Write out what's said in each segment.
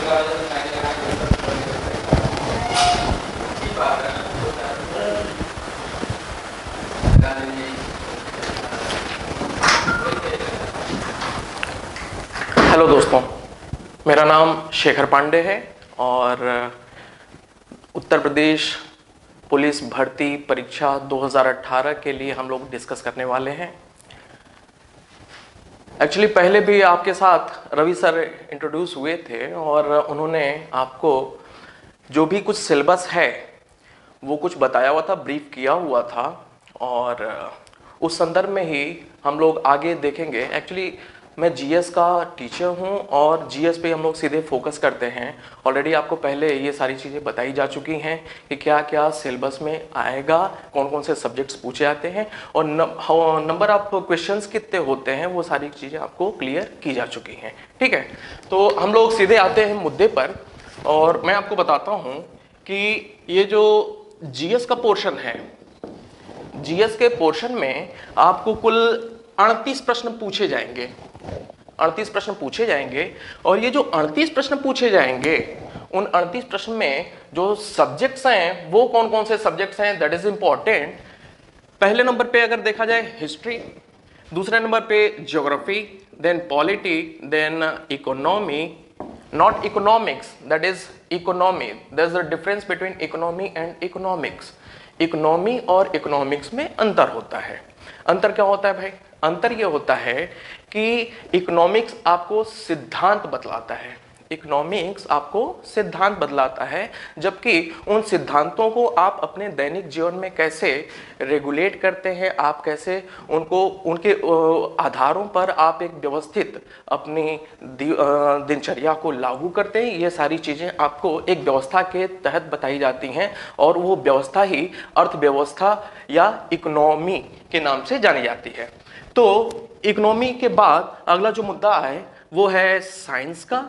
Hello दोस्तों, मेरा नाम शेखर पांडे है और उत्तर प्रदेश पुलिस भर्ती परीक्षा 2018 के लिए हम लोग डिस्कस करने वाले हैं। एक्चुअली पहले भी आपके साथ रवि सर इंट्रोड्यूस हुए थे और उन्होंने आपको जो भी कुछ सिलेबस है वो कुछ बताया हुआ था, ब्रीफ किया हुआ था और उस संदर्भ में ही हम लोग आगे देखेंगे। एक्चुअली मैं जीएस का टीचर हूं और जीएस पे हम लोग सीधे फोकस करते हैं। ऑलरेडी आपको पहले ये सारी चीज़ें बताई जा चुकी हैं कि क्या क्या सिलेबस में आएगा, कौन कौन से सब्जेक्ट्स पूछे जाते हैं और नंबर ऑफ क्वेश्चंस कितने होते हैं, वो सारी चीज़ें आपको क्लियर की जा चुकी हैं। ठीक है, तो हम लोग सीधे आते हैं मुद्दे पर और मैं आपको बताता हूँ कि ये जो जीएस का पोर्शन है, जीएस के पोर्शन में आपको कुल 38 प्रश्न पूछे जाएंगे। 38 प्रश्न पूछे जाएंगे और ये जो 38 प्रश्न पूछे जाएंगे, उन 38 प्रश्न में जो सब्जेक्ट्स हैं वो कौन कौन से सब्जेक्ट्स हैं, दैट इज इंपॉर्टेंट। पहले नंबर पे अगर देखा जाए हिस्ट्री, दूसरे नंबर पे geography, then polity, then economy, not economics, that is economy. There is a difference between economy and economics. Economy और इकोनॉमिक्स में अंतर होता है। अंतर क्या होता है भाई? अंतर यह होता है कि इकोनॉमिक्स आपको सिद्धांत बतलाता है, इकोनॉमिक्स आपको सिद्धांत बतलाता है, जबकि उन सिद्धांतों को आप अपने दैनिक जीवन में कैसे रेगुलेट करते हैं, आप कैसे उनको उनके आधारों पर आप एक व्यवस्थित अपनी दिनचर्या को लागू करते हैं, ये सारी चीज़ें आपको एक व्यवस्था के तहत बताई जाती हैं और वो व्यवस्था ही अर्थव्यवस्था या इकोनॉमी के नाम से जानी जाती है। तो इकोनॉमी के बाद अगला जो मुद्दा है वो है साइंस का।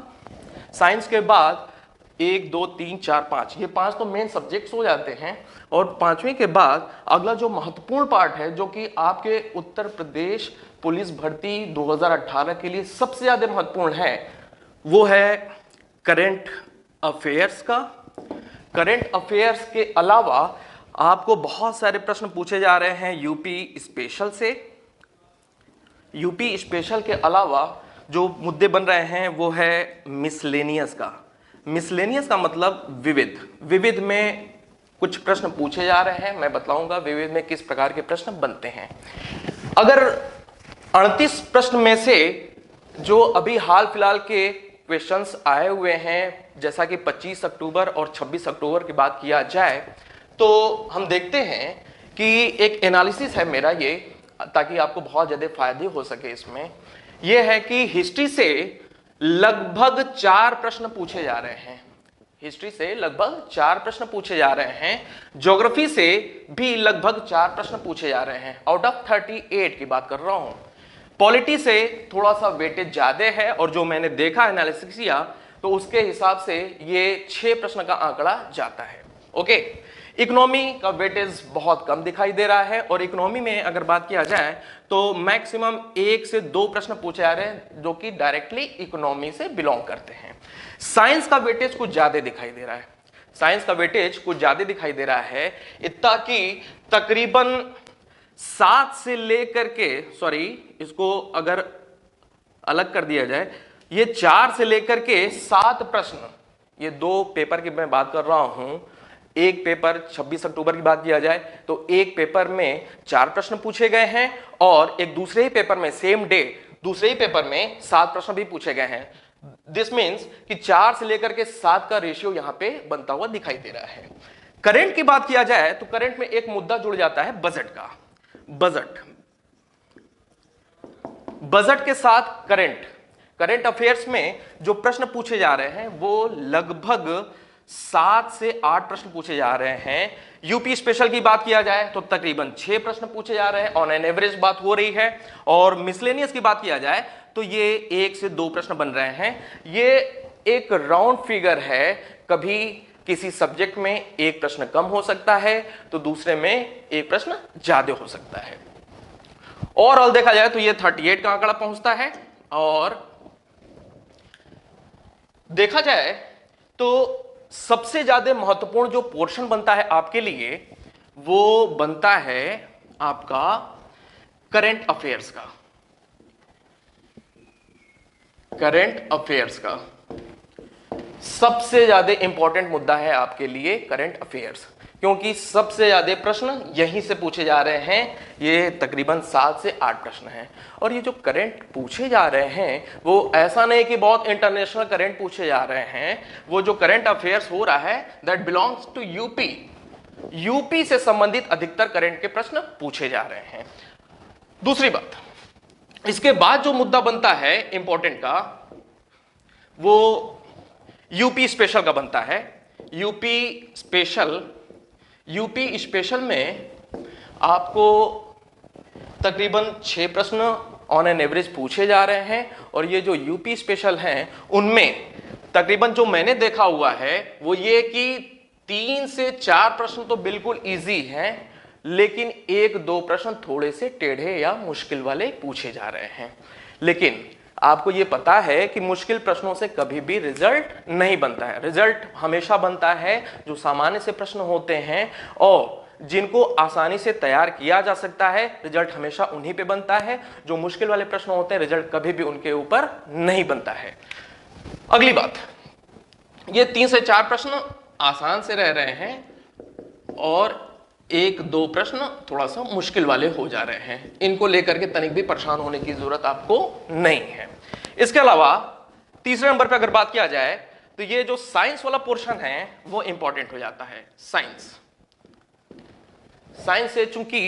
साइंस के बाद 1 2 3 4 5, ये 5 तो मेन सब्जेक्ट्स हो जाते हैं और 5वें के बाद अगला जो महत्वपूर्ण पार्ट है, जो कि आपके उत्तर प्रदेश पुलिस भर्ती 2018 के लिए सबसे ज्यादा महत्वपूर्ण है, वो है करंट अफेयर्स का। करंट अफेयर्स के अलावा आपको बहुत सारे प्रश्न पूछे जा रहे हैं यूपी स्पेशल से। यूपी स्पेशल के अलावा जो मुद्दे बन रहे हैं वो है मिसलेनियस का। मिसलेनियस का मतलब विविध। विविध में कुछ प्रश्न पूछे जा रहे हैं, मैं बतलाऊंगा विविध में किस प्रकार के प्रश्न बनते हैं। अगर 38 प्रश्न में से जो अभी हाल फिलहाल के क्वेश्चंस आए हुए हैं, जैसा कि 25 अक्टूबर और 26 अक्टूबर की बात किया जाए, तो हम देखते हैं कि एक एनालिसिस है मेरा ये, ताकि आपको बहुत ज्यादा फायदे हो सके इसमें। यह है कि हिस्ट्री से लगभग 4 प्रश्न पूछे जा रहे हैं। हिस्ट्री से लगभग 4 प्रश्न पूछे जा रहे हैं। ज्योग्राफी से भी लगभग 4 प्रश्न पूछे जा रहे हैं, आउट ऑफ 38 की बात कर रहा हूं। पॉलिटी से थोड़ा सा वेटेज ज्यादा है और जो मैंने देखा एनालिसिस किया तो उसके हिसाब से ये 6 प्रश्न का आंकड़ा जाता है। ओके, इकोनॉमी का वेटेज बहुत कम दिखाई दे रहा है और इकोनॉमी में अगर बात किया जाए तो मैक्सिमम 1 से 2 प्रश्न पूछे जा रहे हैं जो कि डायरेक्टली इकोनॉमी से बिलोंग करते हैं। साइंस का वेटेज कुछ ज्यादा दिखाई दे रहा है। साइंस का वेटेज कुछ ज्यादा दिखाई दे रहा है, इतना कि तकरीबन 7 से लेकर के, सॉरी इसको अगर अलग कर दिया जाए, ये 4 से लेकर के 7 प्रश्न, ये 2 पेपर की मैं बात कर रहा हूं। एक पेपर 26 अक्टूबर की बात किया जाए तो एक पेपर में 4 प्रश्न पूछे गए हैं और एक दूसरे ही पेपर में सेम डे दूसरे ही पेपर में 7 प्रश्न भी पूछे गए हैं। दिस मीन्स कि 4 से लेकर के 7 का रेशियो यहां पे बनता हुआ दिखाई दे रहा है। करंट की बात किया जाए तो करंट में एक मुद्दा जुड़ जाता है बजट का। बजट के साथ करंट अफेयर्स में जो प्रश्न पूछे जा रहे हैं वो लगभग 7 से 8 प्रश्न पूछे जा रहे हैं। यूपी स्पेशल की बात किया जाए तो तकरीबन 6 प्रश्न पूछे जा रहे हैं, ऑन एन एवरेज बात हो रही है। और मिसलेनियस की बात किया जाए तो ये 1 से 2 प्रश्न बन रहे हैं। ये एक राउंड फिगर है, कभी किसी सब्जेक्ट में एक प्रश्न कम हो सकता है तो दूसरे में एक प्रश्न ज्यादा हो सकता है। ओवरऑल देखा जाए तो ये 38 का आंकड़ा पहुंचता है। और देखा जाए तो सबसे ज्यादा महत्वपूर्ण जो पोर्शन बनता है आपके लिए वो बनता है आपका करंट अफेयर्स का। करंट अफेयर्स का सबसे ज्यादा इंपॉर्टेंट मुद्दा है आपके लिए करंट अफेयर्स, क्योंकि सबसे ज्यादा प्रश्न यहीं से पूछे जा रहे हैं। ये तकरीबन 7 से 8 प्रश्न हैं। और ये जो करंट पूछे जा रहे हैं वो ऐसा नहीं कि बहुत इंटरनेशनल करंट पूछे जा रहे हैं। वो जो करंट अफेयर्स हो रहा है that belongs to UP. UP से संबंधित अधिकतर करंट के प्रश्न पूछे जा रहे हैं। दूसरी बात, इसके बाद जो मुद्दा बनता है इंपॉर्टेंट का वो यूपी स्पेशल का बनता है। यूपी स्पेशल में आपको तकरीबन 6 प्रश्न ऑन एन एवरेज पूछे जा रहे हैं। और ये जो यूपी स्पेशल हैं उनमें तकरीबन जो मैंने देखा हुआ है वो ये कि 3 से 4 प्रश्न तो बिल्कुल इजी हैं, लेकिन 1-2 प्रश्न थोड़े से टेढ़े या मुश्किल वाले पूछे जा रहे हैं। लेकिन आपको ये पता है कि मुश्किल प्रश्नों से कभी भी रिजल्ट नहीं बनता है। रिजल्ट हमेशा बनता है जो सामान्य से प्रश्न होते हैं और जिनको आसानी से तैयार किया जा सकता है, रिजल्ट हमेशा उन्हीं पे बनता है। जो मुश्किल वाले प्रश्न होते हैं रिजल्ट कभी भी उनके ऊपर नहीं बनता है। अगली बात, ये 3 से 4 प्रश्न आसान से रह रहे हैं और 1-2 प्रश्न थोड़ा सा मुश्किल वाले हो जा रहे हैं। इनको लेकर के तनिक भी परेशान होने की जरूरत आपको नहीं है। इसके अलावा तीसरे नंबर पे अगर बात किया जाए तो ये जो साइंस वाला पोर्शन है वो इंपॉर्टेंट हो जाता है। साइंस से चूंकि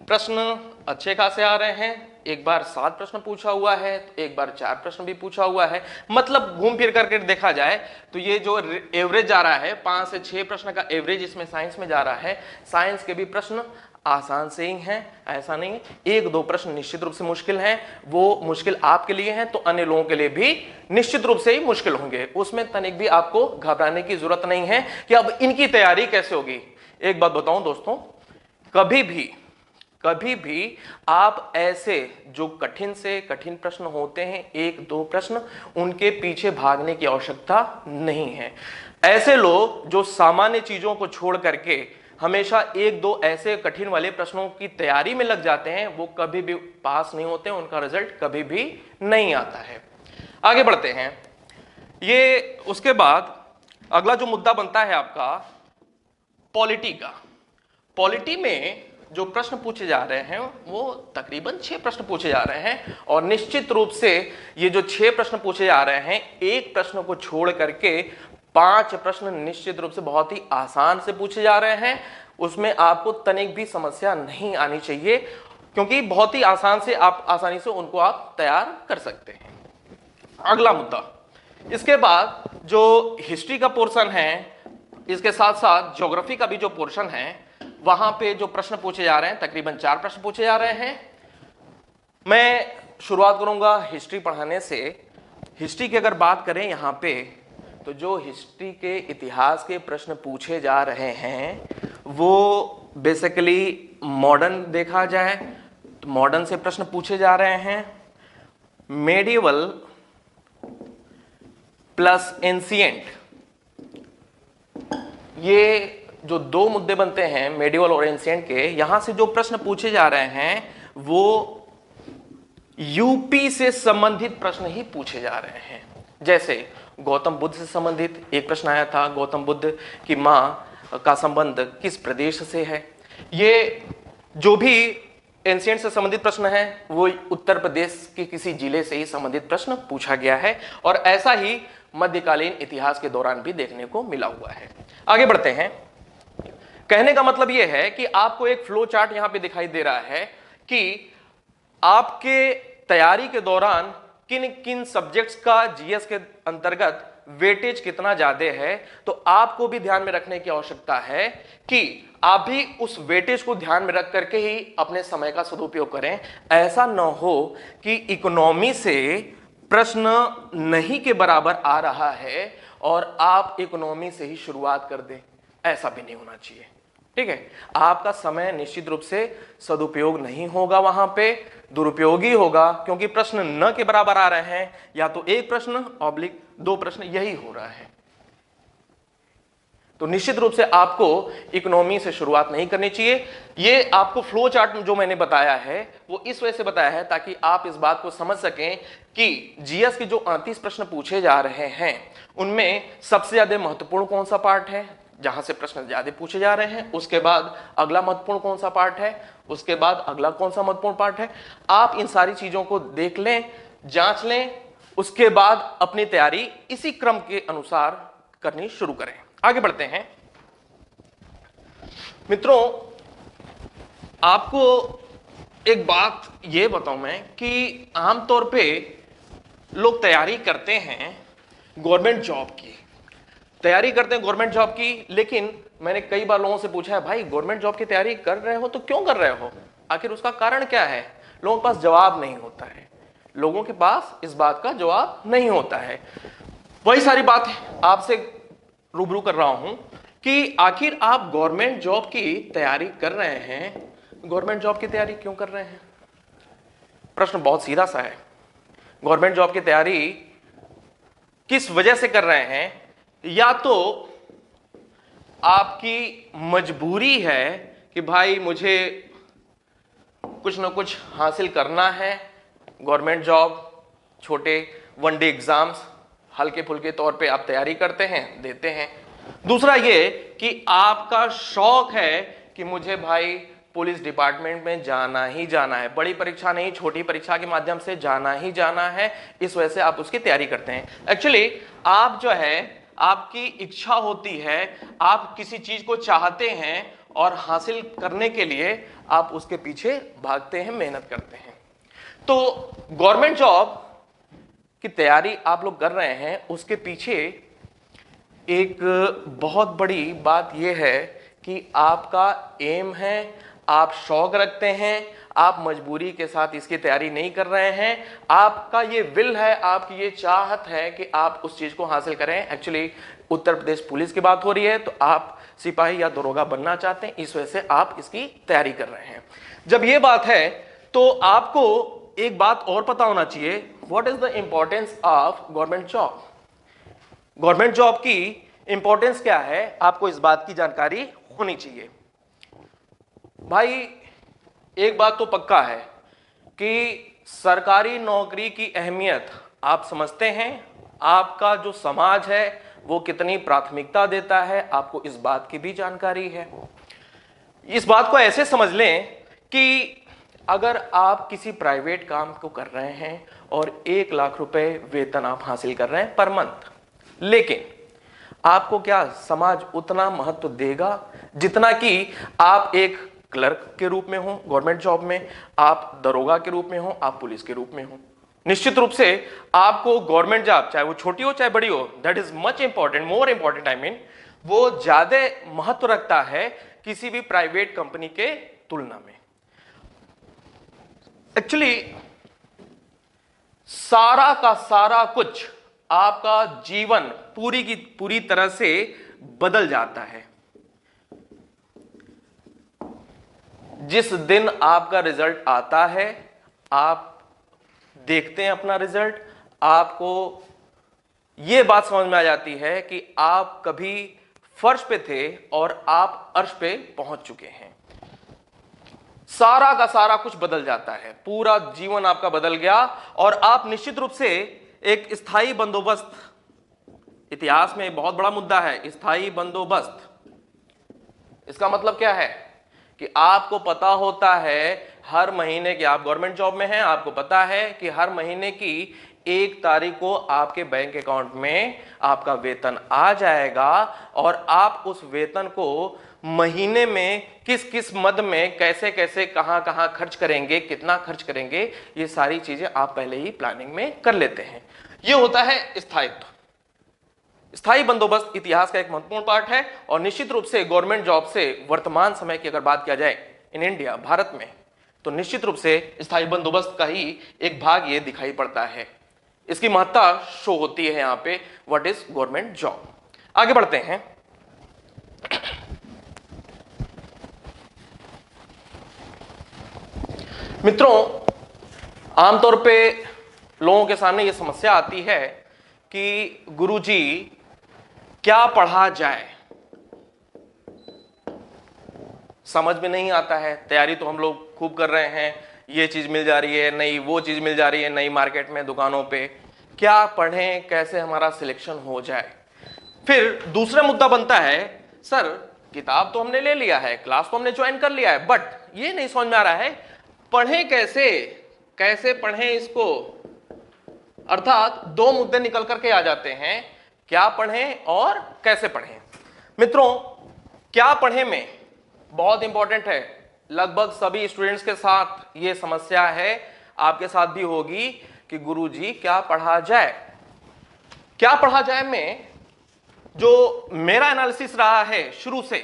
प्रश्न अच्छे खासे आ रहे हैं, एक बार 7 प्रश्न पूछा हुआ है तो एक बार 4 प्रश्न भी पूछा हुआ है। मतलब घूम फिर करके देखा जाए तो ये जो एवरेज जा रहा है 5 से 6 प्रश्न का एवरेज इसमें साइंस में जा रहा है। साइंस के भी प्रश्न आसान से ही हैं, ऐसा नहीं। 1-2 प्रश्न निश्चित रूप से मुश्किल हैं। वो मुश्किल आपके लिए हैं तो अन्य लोगों के लिए भी निश्चित रूप से ही मुश्किल होंगे। उसमें तनिक भी आपको घबराने की जरूरत नहीं है कि अब इनकी तैयारी कैसे होगी। एक बात बताऊं दोस्तों, कभी भी आप ऐसे जो कठिन से कठिन प्रश्न होते हैं 1-2 प्रश्न, उनके पीछे भागने की आवश्यकता नहीं है। ऐसे लोग जो सामान्य चीजों को छोड़ करके हमेशा 1-2 ऐसे कठिन वाले प्रश्नों की तैयारी में लग जाते हैं वो कभी भी पास नहीं होते, उनका रिजल्ट कभी भी नहीं आता है। आगे बढ़ते हैं। ये उसके बाद अगला जो मुद्दा बनता है आपका पॉलिटी का। पॉलिटी में जो प्रश्न पूछे जा रहे हैं वो तकरीबन 6 प्रश्न पूछे जा रहे हैं। और निश्चित रूप से ये जो 6 प्रश्न पूछे जा रहे हैं, एक प्रश्न को छोड़ करके 5 प्रश्न निश्चित रूप से बहुत ही आसान से पूछे जा रहे हैं। उसमें आपको तनिक भी समस्या नहीं आनी चाहिए, क्योंकि बहुत ही आसान से आप आसानी से उनको आप तैयार कर सकते हैं। अगला मुद्दा, इसके बाद जो हिस्ट्री का पोर्शन है, इसके साथ साथ ज्योग्राफी का भी जो पोर्शन है, वहां पे जो प्रश्न पूछे जा रहे हैं तकरीबन 4 प्रश्न पूछे जा रहे हैं। मैं शुरुआत करूंगा हिस्ट्री पढ़ाने से। हिस्ट्री की अगर बात करें यहां पे तो जो हिस्ट्री के इतिहास के प्रश्न पूछे जा रहे हैं वो बेसिकली मॉडर्न देखा जाए तो मॉडर्न से प्रश्न पूछे जा रहे हैं। मेडिवल प्लस एंशिएंट, ये जो 2 मुद्दे बनते हैं मेडिवल और एंशिएंट के, यहां से जो प्रश्न पूछे जा रहे हैं वो यूपी से संबंधित प्रश्न ही पूछे जा रहे हैं। जैसे गौतम बुद्ध से संबंधित एक प्रश्न आया था, गौतम बुद्ध की मां का संबंध किस प्रदेश से है। ये जो भी एंशिएंट से संबंधित प्रश्न है वो उत्तर प्रदेश के किसी जिले से ही संबंधित प्रश्न पूछा गया है। और ऐसा ही मध्यकालीन इतिहास के दौरान भी देखने को मिला हुआ है। आगे बढ़ते हैं। कहने का मतलब यह है कि आपको एक फ्लो चार्ट यहां पे दिखाई दे रहा है कि आपके तैयारी के दौरान किन किन सब्जेक्ट्स का जीएस के अंतर्गत वेटेज कितना ज्यादा है। तो आपको भी ध्यान में रखने की आवश्यकता है कि आप भी उस वेटेज को ध्यान में रख करके ही अपने समय का सदुपयोग करें। ऐसा न हो कि इकोनॉमी से प्रश्न नहीं के बराबर आ रहा है और आप इकोनॉमी से ही शुरुआत कर दें, ऐसा भी नहीं होना चाहिए। ठीक है, आपका समय निश्चित रूप से सदुपयोग नहीं होगा, वहां पे दुरुपयोगी होगा, क्योंकि प्रश्न न के बराबर आ रहे हैं, या तो एक प्रश्न ऑब्लिक 2 प्रश्न, यही हो रहा है। तो निश्चित रूप से आपको इकोनॉमी से शुरुआत नहीं करनी चाहिए। ये आपको फ्लो चार्ट जो मैंने बताया है वो इस वजह से बताया है ताकि आप इस बात को समझ सकें कि जीएस के जो 38 प्रश्न पूछे जा रहे हैं उनमें सबसे ज्यादा महत्वपूर्ण कौन सा पार्ट है, जहां से प्रश्न ज्यादा पूछे जा रहे हैं, उसके बाद अगला महत्वपूर्ण कौन सा पार्ट है, उसके बाद अगला कौन सा महत्वपूर्ण पार्ट है। आप इन सारी चीजों को देख लें, जांच लें, उसके बाद अपनी तैयारी इसी क्रम के अनुसार करनी शुरू करें। आगे बढ़ते हैं मित्रों, आपको एक बात यह बताऊं मैं कि आमतौर पे लोग तैयारी करते हैं गवर्नमेंट जॉब की, लेकिन मैंने कई बार लोगों से पूछा है भाई गवर्नमेंट जॉब की तैयारी कर रहे हो तो क्यों कर रहे हो, आखिर उसका कारण क्या है। लोगों के पास जवाब नहीं होता है, लोगों के पास इस बात का जवाब नहीं होता है। वही सारी बात आपसे रूबरू कर रहा हूं कि आखिर आप गवर्नमेंट जॉब की तैयारी कर रहे हैं, गवर्नमेंट जॉब की तैयारी क्यों कर रहे हैं। प्रश्न बहुत सीधा सा है, गवर्नमेंट जॉब की तैयारी किस वजह से कर रहे हैं। या तो आपकी मजबूरी है कि भाई मुझे कुछ ना कुछ हासिल करना है, गवर्नमेंट जॉब, छोटे वनडे एग्जाम्स हल्के फुल्के तौर पे आप तैयारी करते हैं, देते हैं। दूसरा ये कि आपका शौक है कि मुझे भाई पुलिस डिपार्टमेंट में जाना ही जाना है, बड़ी परीक्षा नहीं छोटी परीक्षा के माध्यम से जाना ही जाना है, इस वजह से आप उसकी तैयारी करते हैं। एक्चुअली आप जो है आपकी इच्छा होती है, आप किसी चीज को चाहते हैं और हासिल करने के लिए आप उसके पीछे भागते हैं, मेहनत करते हैं। तो गवर्नमेंट जॉब की तैयारी आप लोग कर रहे हैं, उसके पीछे एक बहुत बड़ी बात यह है कि आपका एम है, आप शौक रखते हैं, आप मजबूरी के साथ इसकी तैयारी नहीं कर रहे हैं, आपका ये विल है, आपकी ये चाहत है कि आप उस चीज को हासिल करें। एक्चुअली उत्तर प्रदेश पुलिस की बात हो रही है तो आप सिपाही या दरोगा बनना चाहते हैं, इस वजह से आप इसकी तैयारी कर रहे हैं। जब ये बात है तो आपको एक बात और पता होना चाहिए, what is the importance of government job. Government job की इंपॉर्टेंस क्या है, आपको इस बात की जानकारी होनी चाहिए। भाई एक बात तो पक्का है कि सरकारी नौकरी की अहमियत आप समझते हैं, आपका जो समाज है वो कितनी प्राथमिकता देता है, आपको इस बात की भी जानकारी है। इस बात को ऐसे समझ लें कि अगर आप किसी प्राइवेट काम को कर रहे हैं और 1 लाख रुपए वेतन आप हासिल कर रहे हैं पर मंथ, लेकिन आपको क्या समाज उतना महत्व देगा जितना कि आप एक क्लर्क के रूप में हो गवर्नमेंट जॉब में, आप दरोगा के रूप में हो, आप पुलिस के रूप में हो। निश्चित रूप से आपको गवर्नमेंट जॉब चाहे वो छोटी हो चाहे बड़ी हो, that is much important, more important, I mean वो ज्यादा महत्व रखता है किसी भी प्राइवेट कंपनी के तुलना में। एक्चुअली सारा का सारा कुछ आपका जीवन पूरी की पूरी तरह से बदल जाता है जिस दिन आपका रिजल्ट आता है। आप देखते हैं अपना रिजल्ट, आपको यह बात समझ में आ जाती है कि आप कभी फर्श पे थे और आप अर्श पे पहुंच चुके हैं। सारा का सारा कुछ बदल जाता है, पूरा जीवन आपका बदल गया और आप निश्चित रूप से एक स्थायी बंदोबस्त, इतिहास में बहुत बड़ा मुद्दा है स्थायी बंदोबस्त। इसका मतलब क्या है कि आपको पता होता है हर महीने की, आप गवर्नमेंट जॉब में हैं, आपको पता है कि हर महीने की 1 तारीख को आपके बैंक अकाउंट में आपका वेतन आ जाएगा और आप उस वेतन को महीने में किस किस मद में कैसे कैसे कहां कहां खर्च करेंगे, कितना खर्च करेंगे, ये सारी चीजें आप पहले ही प्लानिंग में कर लेते हैं। ये होता है स्थायित्व। स्थायी बंदोबस्त इतिहास का एक महत्वपूर्ण पार्ट है और निश्चित रूप से गवर्नमेंट जॉब से वर्तमान समय की अगर बात किया जाए इन इंडिया, भारत में, तो निश्चित रूप से स्थायी बंदोबस्त का ही एक भाग ये दिखाई पड़ता है। इसकी महत्ता शो होती है यहां पे, व्हाट इज गवर्नमेंट जॉब। आगे बढ़ते हैं। मित्रों, आमतौर पे लोगों के सामने यह समस्या आती है कि गुरुजी क्या पढ़ा जाए, समझ में नहीं आता है। तैयारी तो हम लोग खूब कर रहे हैं, ये चीज मिल जा रही है, नई वो चीज मिल जा रही है, नई मार्केट में दुकानों पे, क्या पढ़ें, कैसे हमारा सिलेक्शन हो जाए। फिर दूसरा मुद्दा बनता है, सर किताब तो हमने ले लिया है, क्लास तो हमने ज्वाइन कर लिया है, बट ये नहीं समझ में आ रहा है पढ़ें कैसे, कैसे पढ़ें इसको। अर्थात दो मुद्दे निकल करके आ जाते हैं, क्या पढ़ें और कैसे पढ़ें। मित्रों, क्या पढ़ें में बहुत इंपॉर्टेंट है, लगभग सभी स्टूडेंट्स के साथ ये समस्या है, आपके साथ भी होगी कि गुरुजी क्या पढ़ा जाए। क्या पढ़ा जाए में जो मेरा एनालिसिस रहा है शुरू से,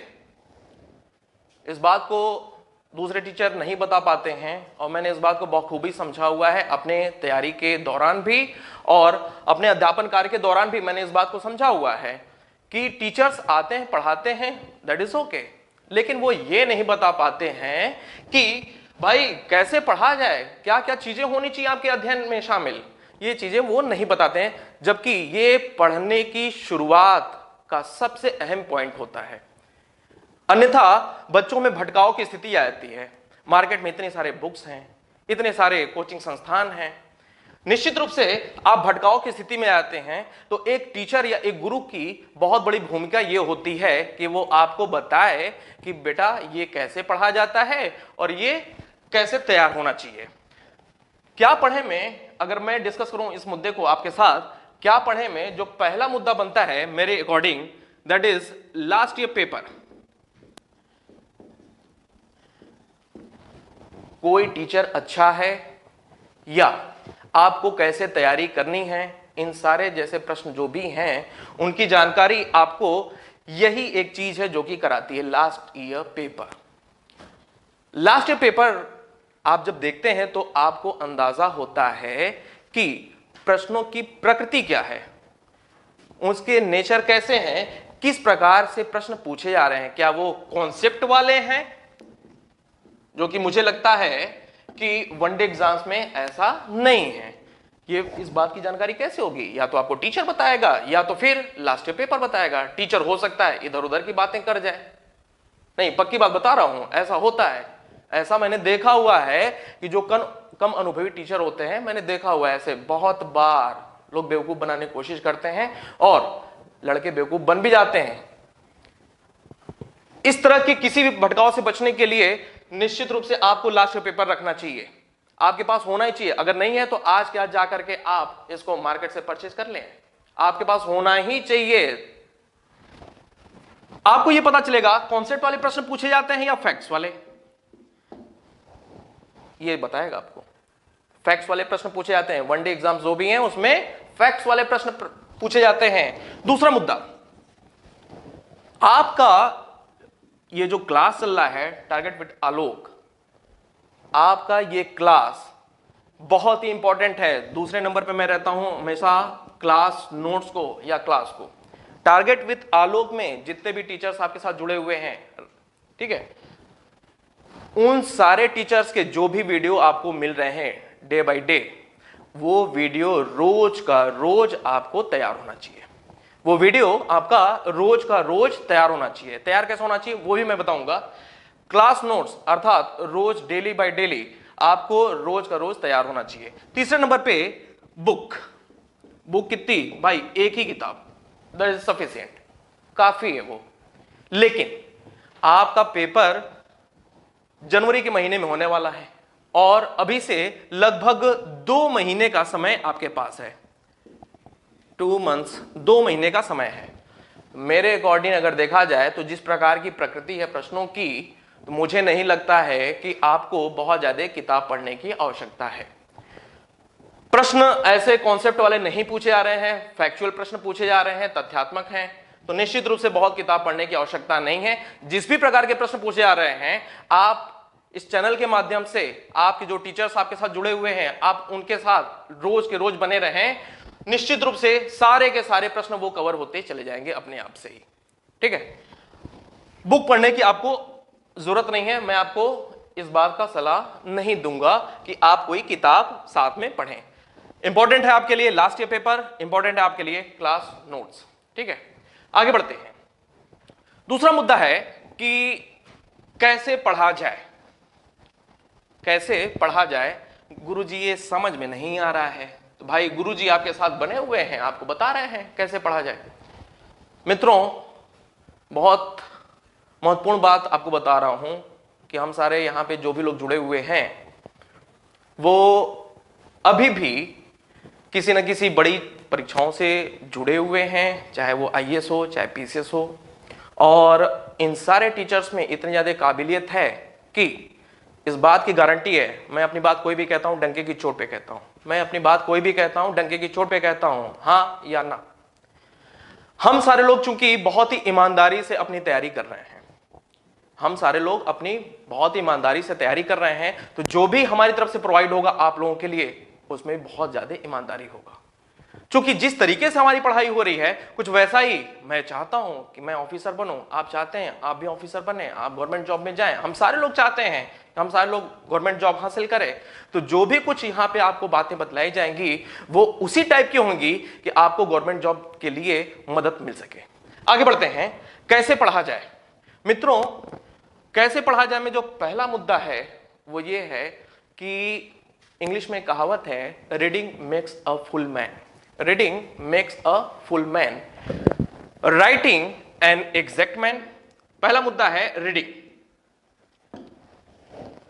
इस बात को दूसरे टीचर नहीं बता पाते हैं और मैंने इस बात को बखूबी समझा हुआ है अपने तैयारी के दौरान भी और अपने अध्यापन कार्य के दौरान भी मैंने इस बात को समझा हुआ है कि टीचर्स आते हैं, पढ़ाते हैं, दैट इज ओके, लेकिन वो ये नहीं बता पाते हैं कि भाई कैसे पढ़ा जाए, क्या क्या चीजें होनी चाहिए आपके अध्ययन में शामिल, ये चीजें वो नहीं बताते हैं, जबकि ये पढ़ने की शुरुआत का सबसे अहम पॉइंट होता है। अन्यथा बच्चों में भटकाव की स्थिति आती है। मार्केट में इतने सारे बुक्स हैं, इतने सारे कोचिंग संस्थान हैं, निश्चित रूप से आप भटकाव की स्थिति में आते हैं तो एक टीचर या एक गुरु की बहुत बड़ी भूमिका ये होती है कि वो आपको बताए कि बेटा ये कैसे पढ़ा जाता है और ये कैसे तैयार होना चाहिए। क्या पढ़े में अगर मैं डिस्कस करूं इस मुद्दे को आपके साथ, क्या पढ़े में जो पहला मुद्दा बनता है मेरे according, that is last year paper. कोई टीचर अच्छा है या आपको कैसे तैयारी करनी है, इन सारे जैसे प्रश्न जो भी हैं उनकी जानकारी आपको यही एक चीज है जो कि कराती है last year paper. Last year paper आप जब देखते हैं तो आपको अंदाजा होता है कि प्रश्नों की प्रकृति क्या है, उसके नेचर कैसे हैं, किस प्रकार से प्रश्न पूछे जा रहे हैं, क्या वो कॉन्सेप्ट वाले हैं, जो कि मुझे लगता है कि वनडे एग्जाम्स में ऐसा नहीं है। ये इस बात की जानकारी कैसे होगी, या तो आपको टीचर बताएगा या तो फिर लास्ट ईयर पेपर बताएगा। टीचर हो सकता है इधर उधर की बातें कर जाए, नहीं पक्की बात बता रहा हूं, ऐसा होता है, ऐसा मैंने देखा हुआ है कि जो कम अनुभवी टीचर होते हैं, मैंने देखा हुआ है ऐसे बहुत बार लोग बेवकूफ बनाने की कोशिश करते हैं और लड़के बेवकूफ बन भी जाते हैं। इस तरह के किसी भी भटकाव से बचने के लिए निश्चित रूप से आपको लास्ट ईयर पेपर रखना चाहिए, आपके पास होना ही चाहिए। अगर नहीं है तो आज के आज जाकर के आप इसको मार्केट से परचेज कर लें, आपके पास होना ही चाहिए। आपको यह पता चलेगा कॉन्सेप्ट वाले प्रश्न पूछे जाते हैं या फैक्ट्स वाले, ये बताएगा आपको। फैक्ट्स वाले प्रश्न पूछे जाते हैं, वनडे एग्जाम जो भी हैं उसमें फैक्ट्स वाले प्रश्न पूछे जाते हैं। दूसरा मुद्दा, आपका ये जो क्लास चल रहा है टारगेट विद आलोक, आपका ये क्लास बहुत ही इंपॉर्टेंट है। दूसरे नंबर पे मैं रहता हूं हमेशा क्लास नोट्स को या क्लास को। टारगेट विद आलोक में जितने भी टीचर्स आपके साथ जुड़े हुए हैं, ठीक है, उन सारे टीचर्स के जो भी वीडियो आपको मिल रहे हैं डे बाय डे, वो वीडियो रोज का रोज आपको तैयार होना चाहिए। वो वीडियो आपका रोज का रोज तैयार होना चाहिए। तैयार कैसे होना चाहिए वो भी मैं बताऊंगा। क्लास नोट्स अर्थात रोज डेली बाय डेली आपको रोज का रोज तैयार होना चाहिए। तीसरे नंबर पे बुक कितनी भाई, एक ही किताब, दैट इज सफिशिएंट, काफी है वो। लेकिन आपका पेपर जनवरी के महीने में होने वाला है और अभी से लगभग 2 महीने का समय आपके पास है। 2 months, 2 महीने का समय है। मेरे अकॉर्डिंग अगर देखा जाए तो जिस प्रकार की प्रकृति है प्रश्नों की, तो मुझे नहीं लगता है कि आपको बहुत ज्यादा किताब पढ़ने की आवश्यकता है। प्रश्न ऐसे कॉन्सेप्ट वाले नहीं पूछे जा रहे हैं, फैक्चुअल प्रश्न पूछे जा रहे हैं, तथ्यात्मक हैं, तो निश्चित रूप से बहुत किताब पढ़ने की आवश्यकता नहीं है। जिस भी प्रकार के प्रश्न पूछे जा रहे हैं, आप इस चैनल के माध्यम से आपके जो टीचर्स आपके साथ जुड़े हुए हैं, आप उनके साथ रोज के रोज बने रहें, निश्चित रूप से सारे के सारे प्रश्न वो कवर होते चले जाएंगे अपने आप से ही। ठीक है, बुक पढ़ने की आपको जरूरत नहीं है। मैं आपको इस बात का सलाह नहीं दूंगा कि आप कोई किताब साथ में पढ़ें। इंपॉर्टेंट है आपके लिए लास्ट ईयर पेपर, इंपॉर्टेंट है आपके लिए क्लास नोट्स। ठीक है, आगे बढ़ते हैं। दूसरा मुद्दा है कि कैसे पढ़ा जाए, कैसे पढ़ा जाए। गुरुजी ये समझ में नहीं आ रहा है, तो भाई गुरुजी आपके साथ बने हुए हैं, आपको बता रहे हैं कैसे पढ़ा जाए। मित्रों, बहुत महत्वपूर्ण बात आपको बता रहा हूं कि हम सारे यहां पे जो भी लोग जुड़े हुए हैं वो अभी भी किसी न किसी बड़ी परीक्षाओं से जुड़े हुए हैं, चाहे वो आईएएस हो चाहे पीसीएस हो। और इन सारे टीचर्स में इतनी ज्यादा काबिलियत है कि इस बात की गारंटी है, मैं अपनी बात कोई भी कहता हूं डंके की चोट पे कहता हूं, मैं अपनी बात कोई भी कहता हूं डंके की चोट पे कहता हूं, हां या ना। हम सारे लोग चूंकि बहुत ही ईमानदारी से अपनी तैयारी कर रहे हैं, हम सारे लोग अपनी बहुत ईमानदारी से तैयारी कर रहे हैं, तो जो भी हमारी तरफ से प्रोवाइड होगा आप लोगों के लिए उसमें बहुत ज्यादा ईमानदारी होगा। क्योंकि जिस तरीके से हमारी पढ़ाई हो रही है कुछ वैसा ही मैं चाहता हूं कि मैं ऑफिसर बनूं, आप चाहते हैं आप भी ऑफिसर बने, आप गवर्नमेंट जॉब में जाएं, हम सारे लोग चाहते हैं हम सारे लोग गवर्नमेंट जॉब हासिल करें। तो जो भी कुछ यहां पे आपको बातें बतलाई जाएंगी वो उसी टाइप की होंगी कि आपको गवर्नमेंट जॉब के लिए मदद मिल सके। आगे बढ़ते हैं, कैसे पढ़ा जाए। मित्रों, कैसे पढ़ा जाए में जो पहला मुद्दा है वो ये है कि इंग्लिश में कहावत है, reading makes a full man. Reading makes a full man, writing an exact man. पहला मुद्दा है reading.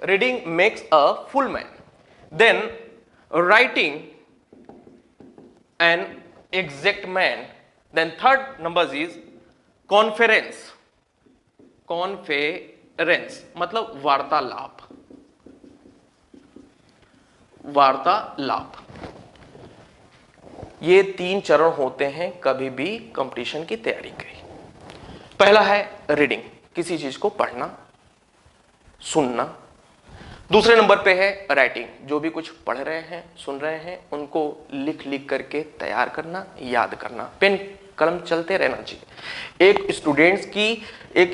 Reading makes a full man, then writing an exact man, then third number is conference. Conference मतलब वार्तालाप। वार्तालाप, ये 3 चरण होते हैं कभी भी कंपटीशन की तैयारी के। पहला है रीडिंग, किसी चीज को पढ़ना सुनना। दूसरे नंबर पे है राइटिंग, जो भी कुछ पढ़ रहे हैं सुन रहे हैं उनको लिख लिख करके तैयार करना, याद करना, पेन कलम चलते रहना चाहिए। एक स्टूडेंट्स की, एक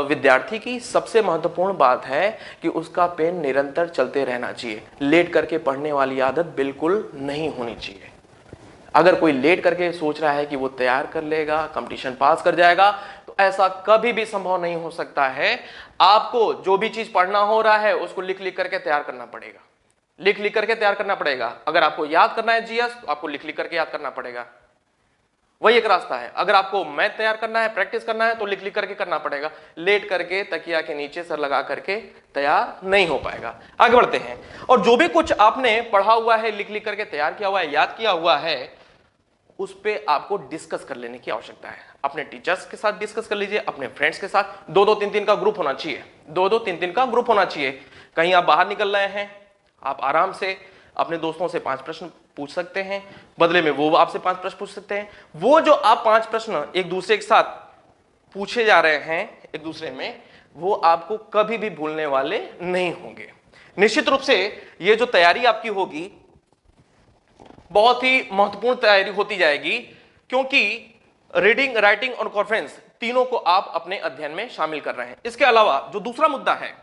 विद्यार्थी की सबसे महत्वपूर्ण बात है कि उसका पेन निरंतर चलते रहना चाहिए। लेट करके पढ़ने वाली आदत बिल्कुल नहीं होनी चाहिए। अगर कोई लेट करके सोच रहा है कि वो तैयार कर लेगा, कंपटीशन पास कर जाएगा, तो ऐसा कभी भी संभव नहीं हो सकता है। आपको जो भी चीज पढ़ना हो रहा है उसको लिख लिख करके तैयार करना पड़ेगा, लिख लिख करके तैयार करना पड़ेगा। अगर आपको याद करना है जीएस तो आपको लिख लिख करके याद करना पड़ेगा, वही एक रास्ता है। अगर आपको मैथ तैयार करना है, प्रैक्टिस करना है तो लिख लिख करके करना पड़ेगा। लेट करके तकिया के नीचे सर लगा करके तैयार नहीं हो पाएगा। आगे बढ़ते हैं, और जो भी कुछ आपने पढ़ा हुआ है, लिख लिख करके तैयार किया हुआ है, याद किया हुआ है, उस पे आपको डिस्कस कर लेने की आवश्यकता है। अपने टीचर्स के साथ डिस्कस कर लीजिए, अपने फ्रेंड्स के साथ। 2-2 3-3 का ग्रुप होना चाहिए, 2-2 3-3 का ग्रुप होना चाहिए। कहीं आप बाहर निकल रहे हैं, आप आराम से अपने दोस्तों से 5 प्रश्न पूछ सकते हैं, बदले में वो आपसे 5 प्रश्न पूछ सकते हैं। वो जो आप 5 प्रश्न एक दूसरे के साथ पूछे जा रहे हैं एक दूसरे में, वो आपको कभी भी भूलने वाले नहीं होंगे। निश्चित रूप से ये जो तैयारी आपकी होगी बहुत ही महत्वपूर्ण तैयारी होती जाएगी, क्योंकि रीडिंग, राइटिंग और कॉन्फ्रेंस तीनों को आप अपने अध्ययन में शामिल कर रहे हैं। इसके अलावा जो दूसरा मुद्दा है,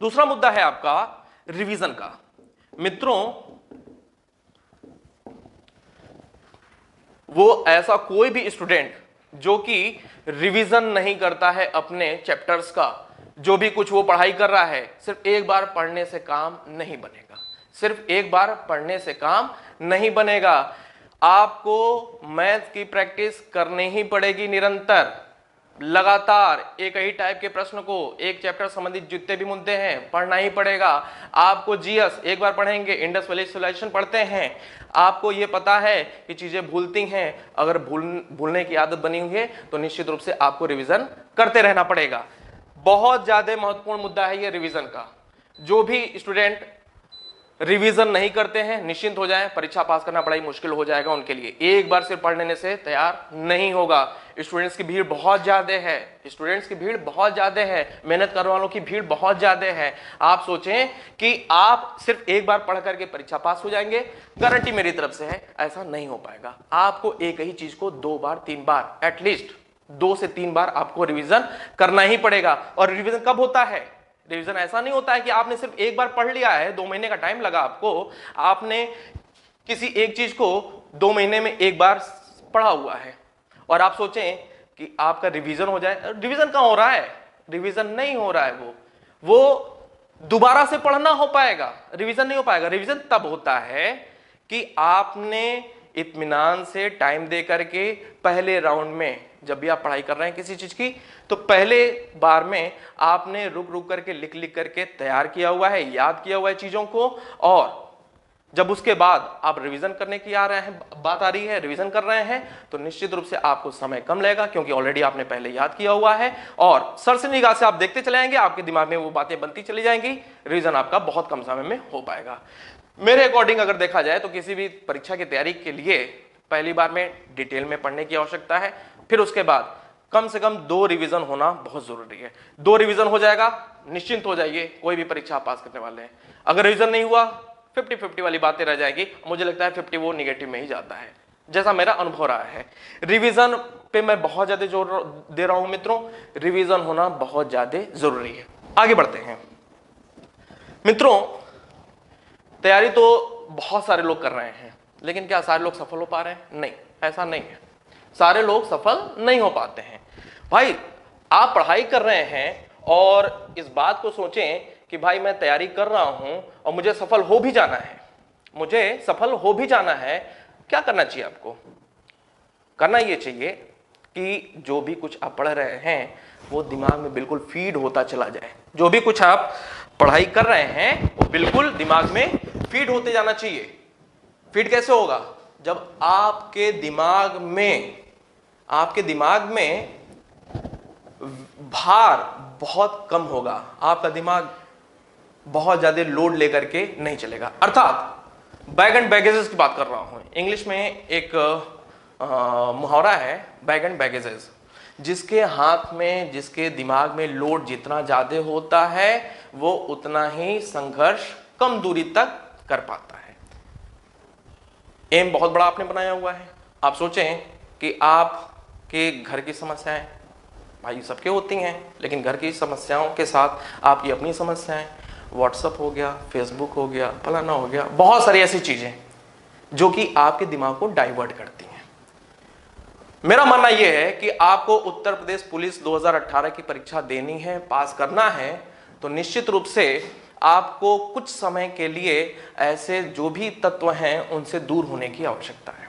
दूसरा मुद्दा है आपका रिवीजन का। मित्रों, वो ऐसा कोई भी स्टूडेंट जो कि रिवीजन नहीं करता है अपने चैप्टर्स का, जो भी कुछ वो पढ़ाई कर रहा है, सिर्फ एक बार पढ़ने से काम नहीं बनेगा। सिर्फ एक बार पढ़ने से काम नहीं बनेगा। आपको मैथ की प्रैक्टिस करनी ही पड़ेगी निरंतर, लगातार एक ही टाइप के प्रश्न को, एक चैप्टर संबंधित जितने भी मुद्दे हैं पढ़ना ही पड़ेगा। आपको जीएस एक बार पढ़ेंगे, इंडस वैली सिविलाइजेशन पढ़ते हैं, आपको ये पता है कि चीजें भूलती हैं। अगर भूलने की आदत बनी हुई है तो निश्चित रूप से आपको रिवीजन करते रहना पड़ेगा। बहुत ज्यादा महत्वपूर्ण मुद्दा है ये रिवीजन का। जो भी स्टूडेंट रिवीजन नहीं करते हैं, निश्चिंत हो जाएं, परीक्षा पास करना बड़ा ही मुश्किल हो जाएगा उनके लिए। एक बार सिर्फ पढ़ लेने से तैयार नहीं होगा। स्टूडेंट्स की भीड़ बहुत ज्यादा है, स्टूडेंट्स की भीड़ बहुत ज्यादा है, मेहनत करने वालों की भीड़ बहुत ज्यादा है। आप सोचें कि आप सिर्फ एक बार पढ़ करके परीक्षा पास हो जाएंगे, गारंटी मेरी तरफ से है, ऐसा नहीं हो पाएगा। आपको एक ही चीज को 2 बार 3 बार, एटलीस्ट 2 से 3 बार आपको रिवीजन करना ही पड़ेगा। और रिवीजन कब होता है? रिवीजन ऐसा नहीं होता है कि आपने सिर्फ एक बार पढ़ लिया है, 2 महीने का टाइम लगा आपको, आपने किसी एक चीज को 2 महीने में एक बार पढ़ा हुआ है और आप सोचें कि आपका रिवीजन हो जाए। रिवीजन कहां हो रहा है? रिवीजन नहीं हो रहा है, वो दोबारा से पढ़ना हो पाएगा, रिवीजन नहीं हो पाएगा। रिवीजन तब होता है कि आपने इत्मीनान से टाइम दे करके पहले राउंड में, जब भी आप पढ़ाई कर रहे हैं किसी चीज की, तो पहले बार में आपने रुक रुक करके लिख लिख करके तैयार किया हुआ है, याद किया हुआ है चीजों को, और जब उसके बाद आप रिवीजन करने की बात आ रही है, रिवीजन कर रहे हैं, तो निश्चित रूप से आपको समय कम लगेगा, क्योंकि ऑलरेडी आपने पहले याद किया हुआ है, और सर से निगाह से आप देखते चले जाएंगे, आपके दिमाग में वो बातें बनती चली जाएंगी, रिवीजन आपका बहुत कम समय में हो पाएगा। मेरे अकॉर्डिंग अगर देखा जाए तो किसी भी परीक्षा की तैयारी के लिए पहली बार में डिटेल में पढ़ने की आवश्यकता है, फिर उसके बाद कम से कम 2 रिवीजन होना बहुत जरूरी है। 2 रिवीजन हो जाएगा, निश्चिंत हो जाइए, कोई भी परीक्षा पास करने वाले हैं। अगर रिवीजन नहीं हुआ, 50-50 वाली बातें रह जाएगी। मुझे लगता है 50 वो निगेटिव में ही जाता है, जैसा मेरा अनुभव रहा है। रिवीजन पे मैं बहुत ज्यादा जोर दे रहा हूं मित्रों, रिवीजन होना बहुत ज्यादा जरूरी है। आगे बढ़ते हैं मित्रों। तैयारी तो बहुत सारे लोग कर रहे हैं, लेकिन क्या सारे लोग सफल हो पा रहे हैं? नहीं, ऐसा नहीं है। सारे लोग सफल नहीं हो पाते हैं। भाई, आप पढ़ाई कर रहे हैं और इस बात को सोचें कि भाई मैं तैयारी कर रहा हूं और मुझे सफल हो भी जाना है, मुझे सफल हो भी जाना है। क्या करना चाहिए आपको? करना यह चाहिए कि जो भी कुछ आप पढ़ रहे हैं वो दिमाग में बिल्कुल फीड होता चला जाए। जो भी कुछ आप पढ़ाई कर रहे हैं वो बिल्कुल दिमाग में फीड होते जाना चाहिए। फीड कैसे होगा? जब आपके दिमाग में भार बहुत कम होगा, आपका दिमाग बहुत ज्यादा लोड लेकर के नहीं चलेगा। अर्थात बैग एंड बैगेजेस की बात कर रहा हूं। इंग्लिश में एक मुहावरा है, बैग एंड बैगेजेस। जिसके हाथ में, जिसके दिमाग में लोड जितना ज्यादा होता है वो उतना ही संघर्ष कम दूरी तक कर पाता है। एम बहुत बड़ा आपने बनाया हुआ है। आप सोचें कि आपके घर की समस्याएं, भाई सबके होती हैं, लेकिन घर की समस्याओं के साथ आपकी अपनी समस्याएं, व्हाट्सएप हो गया, फेसबुक हो गया, फलाना हो गया, बहुत सारी ऐसी चीजें जो कि आपके दिमाग को डाइवर्ट करती हैं। मेरा मानना यह है कि आपको उत्तर प्रदेश पुलिस 2018 की परीक्षा देनी है, पास करना है, तो निश्चित रूप से आपको कुछ समय के लिए ऐसे जो भी तत्व हैं उनसे दूर होने की आवश्यकता है।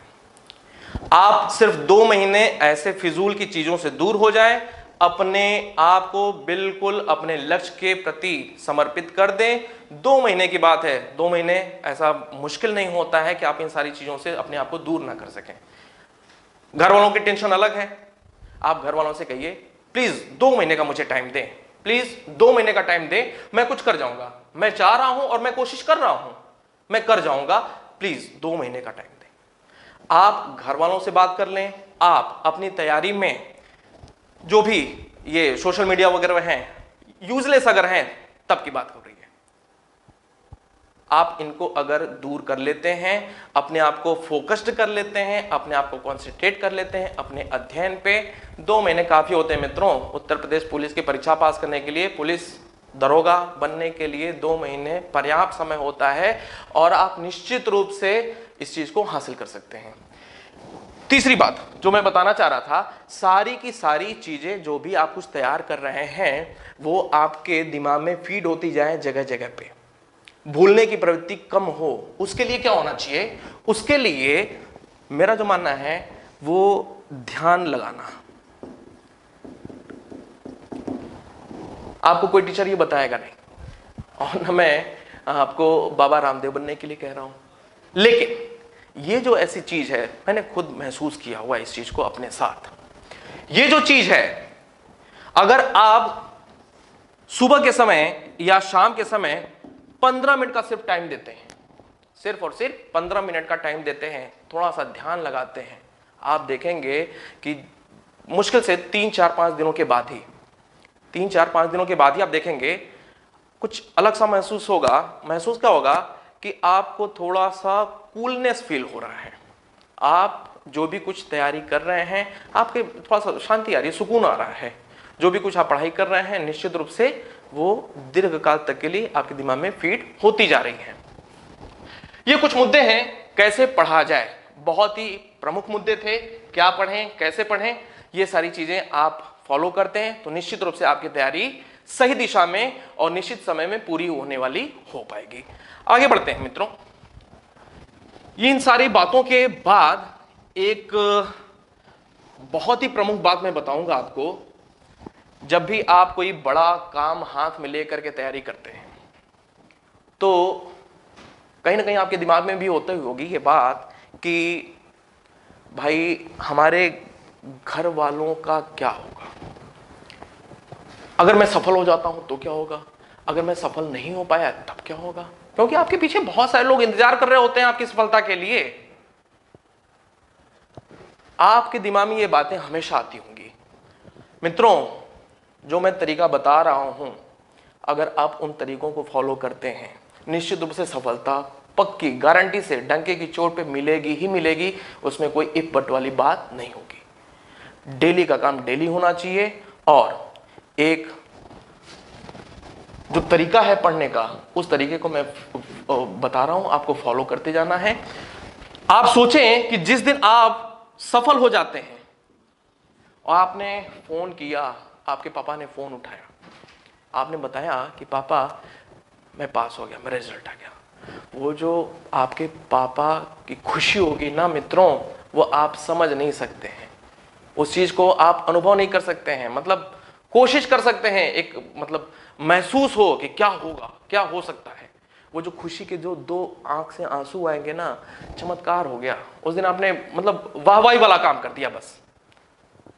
आप सिर्फ 2 महीने ऐसे फिजूल की चीजों से दूर हो जाएं, अपने आप को बिल्कुल अपने लक्ष्य के प्रति समर्पित कर दें। 2 महीने की बात है, 2 महीने ऐसा मुश्किल नहीं होता है कि आप इन सारी चीजों से अपने आप को दूर ना कर सकें। घर वालों की टेंशन अलग है, आप घर वालों से कहिए प्लीज 2 महीने का मुझे टाइम दें, प्लीज 2 महीने का टाइम दें, मैं कुछ कर जाऊंगा, मैं चाह रहा हूं और मैं कोशिश कर रहा हूं, मैं कर जाऊंगा, प्लीज 2 महीने का टाइम दें। आप घर वालों से बात कर लें। आप अपनी तैयारी में जो भी ये सोशल मीडिया वगैरह हैं, यूजलेस अगर हैं, तब की बात हो रही है। आप इनको अगर दूर कर लेते हैं, अपने आप को फोकस्ड कर लेते हैं, अपने आप को कॉन्सेंट्रेट कर लेते हैं अपने अध्ययन पे, 2 महीने काफी होते हैं मित्रों। उत्तर प्रदेश पुलिस की परीक्षा पास करने के लिए, पुलिस दरोगा बनने के लिए 2 महीने पर्याप्त समय होता है और आप निश्चित रूप से इस चीज को हासिल कर सकते हैं। तीसरी बात जो मैं बताना चाह रहा था, सारी की सारी चीजें जो भी आप कुछ तैयार कर रहे हैं वो आपके दिमाग में फीड होती जाए जगह जगह पे, भूलने की प्रवृत्ति कम हो। उसके लिए क्या होना चाहिए? उसके लिए मेरा जो मानना है वो ध्यान लगाना। आपको कोई टीचर ये बताएगा नहीं, और न मैं आपको बाबा रामदेव बनने के लिए कह रहा हूं, लेकिन ये जो ऐसी चीज है, मैंने खुद महसूस किया हुआ इस चीज को अपने साथ। ये जो चीज है, अगर आप सुबह के समय या शाम के समय 15 मिनट का सिर्फ टाइम देते हैं, सिर्फ और सिर्फ 15 मिनट का टाइम देते हैं, थोड़ा सा ध्यान लगाते हैं, आप देखेंगे कि मुश्किल से 3-4-5 दिनों के बाद ही, 3-4-5 दिनों के बाद ही आप देखेंगे कुछ अलग सा महसूस होगा। महसूस क्या होगा कि आपको थोड़ा सा कूलनेस फील हो रहा है। आप जो भी कुछ तैयारी कर रहे हैं, आपके थोड़ा सा शांति आ रही है, सुकून आ रहा है। जो भी कुछ आप पढ़ाई कर रहे हैं निश्चित रूप से वो दीर्घकाल तक के लिए आपके दिमाग में फीड होती जा रही है। ये कुछ मुद्दे हैं, कैसे पढ़ा जाए, बहुत ही प्रमुख मुद्दे थे। क्या पढ़ें, कैसे पढ़ें, ये सारी चीजें आप फॉलो करते हैं तो निश्चित रूप से आपकी तैयारी सही दिशा में और निश्चित समय में पूरी होने वाली हो पाएगी। आगे बढ़ते हैं मित्रों। इन सारी बातों के बाद एक बहुत ही प्रमुख बात मैं बताऊंगा आपको। जब भी आप कोई बड़ा काम हाथ में लेकर के तैयारी करते हैं तो कहीं ना कहीं आपके दिमाग में भी होती होगी ये बात कि भाई हमारे घर वालों का क्या होगा, अगर मैं सफल हो जाता हूं तो क्या होगा, अगर मैं सफल नहीं हो पाया तब क्या होगा। क्योंकि आपके पीछे बहुत सारे लोग इंतजार कर रहे होते हैं आपकी सफलता के लिए। आपके दिमाग में ये बातें हमेशा आती होंगी। मित्रों, जो मैं तरीका बता रहा हूं, अगर आप उन तरीकों को फॉलो करते हैं निश्चित रूप से सफलता पक्की गारंटी से डंके की चोट पे मिलेगी ही मिलेगी। उसमें कोई इफ बट वाली बात नहीं होगी। डेली का काम डेली होना चाहिए और एक जो तरीका है पढ़ने का उस तरीके को मैं बता रहा हूं, आपको फॉलो करते जाना है। आप सोचें कि जिस दिन आप सफल हो जाते हैं और आपने फोन किया, आपके पापा ने फोन उठाया, आपने बताया कि पापा मैं पास हो गया, मेरा रिजल्ट आ गया। वो जो आपके पापा की खुशी होगी ना मित्रों, वो आप समझ नहीं सकते हैं। उस चीज को आप अनुभव नहीं कर सकते हैं। मतलब कोशिश कर सकते हैं, एक मतलब महसूस हो कि क्या होगा, क्या हो सकता है। वो जो खुशी के जो दो आंख से आंसू आएंगे ना, चमत्कार हो गया। उस दिन आपने मतलब वाहवाही वाला काम कर दिया। बस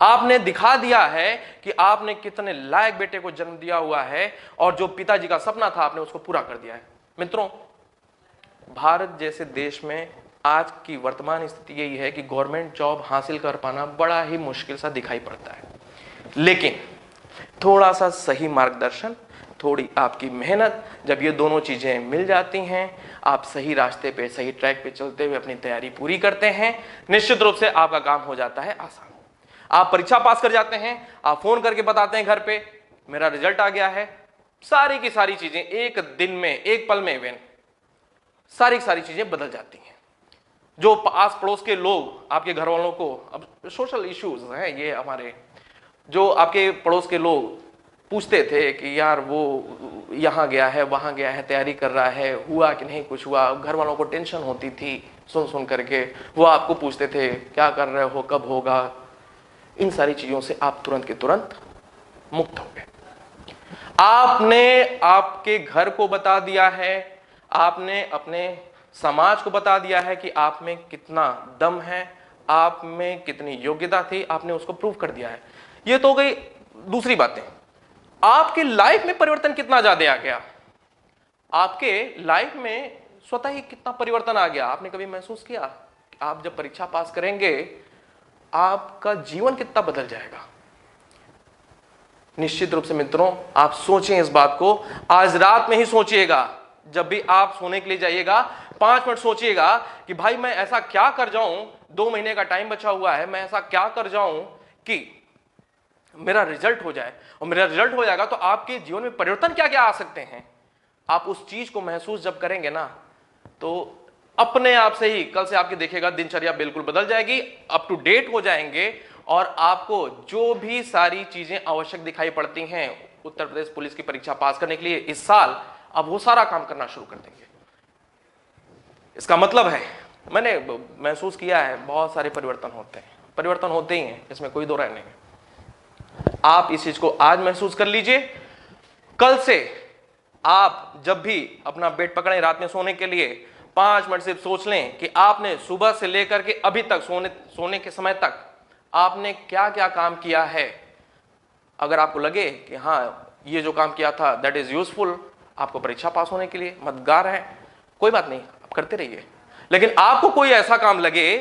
आपने दिखा दिया है कि आपने कितने लायक बेटे को जन्म दिया हुआ है और जो पिताजी का सपना था आपने उसको पूरा कर दिया है। मित्रों, भारत जैसे देश में आज की वर्तमान स्थिति यही है कि गवर्नमेंट जॉब हासिल कर पाना बड़ा ही मुश्किल सा दिखाई पड़ता है। लेकिन थोड़ा सा सही मार्गदर्शन, थोड़ी आपकी मेहनत, जब ये दोनों चीजें मिल जाती हैं, आप सही रास्ते पे सही ट्रैक पे चलते हुए अपनी तैयारी पूरी करते हैं, निश्चित रूप से आपका काम हो जाता है आसान। आप परीक्षा पास कर जाते हैं, आप फोन करके बताते हैं घर पे मेरा रिजल्ट आ गया है। सारी की सारी चीजें एक दिन में, एक पल में इवेंट सारी चीजें बदल जाती हैं। जो आस पड़ोस के लोग आपके घर वालों को, अब सोशल इश्यूज हैं ये हमारे, जो आपके पड़ोस के लोग पूछते थे कि यार वो यहाँ गया है, वहाँ गया है, तैयारी कर रहा है, हुआ कि नहीं कुछ हुआ। घर वालों को टेंशन होती थी सुन करके। वो आपको पूछते थे क्या कर रहे हो, कब होगा। इन सारी चीजों से आप तुरंत के तुरंत मुक्त हो गए। आपने आपके घर को बता दिया है, आपने अपने समाज को बता दिया है कि आप में कितना दम है, आप में कितनी योग्यता थी, आपने उसको प्रूव कर दिया है। ये तो हो गई दूसरी बातें। आपके लाइफ में परिवर्तन कितना ज्यादा आ गया, आपके लाइफ में स्वतः ही कितना परिवर्तन आ गया, आपने कभी महसूस किया? आप जब परीक्षा पास करेंगे आपका जीवन कितना बदल जाएगा। निश्चित रूप से मित्रों, आप सोचें इस बात को, आज रात में ही सोचिएगा। जब भी आप सोने के लिए जाइएगा 5 मिनट सोचिएगा कि भाई मैं ऐसा क्या कर जाऊं, 2 महीने का टाइम बचा हुआ है, मैं ऐसा क्या कर जाऊं कि मेरा रिजल्ट हो जाए। और मेरा रिजल्ट हो जाएगा तो आपके जीवन में परिवर्तन क्या क्या आ सकते हैं। आप उस चीज को महसूस जब करेंगे ना, तो अपने आप से ही कल से आपके देखेगा दिनचर्या बिल्कुल बदल जाएगी, अप टू डेट हो जाएंगे। और आपको जो भी सारी चीजें आवश्यक दिखाई पड़ती हैं उत्तर प्रदेश पुलिस की परीक्षा पास करने के लिए इस साल, अब वो सारा काम करना शुरू कर देंगे। इसका मतलब है, मैंने महसूस किया है, बहुत सारे परिवर्तन होते हैं, परिवर्तन होते ही हैं, इसमें कोई दो राय नहीं है। आप इस चीज को आज महसूस कर लीजिए। कल से आप जब भी अपना बेड पकड़े रात में सोने के लिए 5 मिनट सिर्फ सोच लें कि आपने सुबह से लेकर के अभी तक सोने के समय तक आपने क्या क्या काम किया है। अगर आपको लगे कि हाँ ये जो काम किया था दैट इज यूजफुल आपको परीक्षा पास होने के लिए, मददगार है, कोई बात नहीं, आप करते रहिए। लेकिन आपको कोई ऐसा काम लगे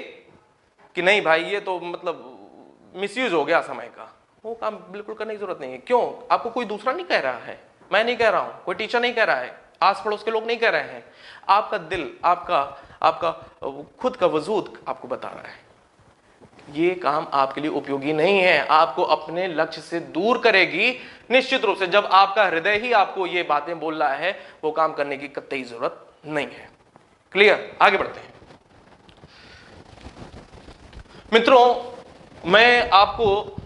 कि नहीं भाई ये तो मतलब मिसयूज हो गया समय का, वो काम बिल्कुल करने की जरूरत नहीं है। क्यों? आपको कोई दूसरा नहीं कह रहा है, मैं नहीं कह रहा हूं, कोई टीचर नहीं कह रहा है, आस पड़ोस के लोग नहीं कह रहे हैं, आपका दिल, आपका खुद का वजूद आपको बता रहा है ये काम आपके लिए उपयोगी नहीं है, आपको अपने लक्ष्य से दूर करेगी। निश्चित रूप से जब आपका हृदय ही आपको ये बातें बोल रहा है, वो काम करने की कतई जरूरत नहीं है। क्लियर? आगे बढ़ते हैं मित्रों। मैं आपको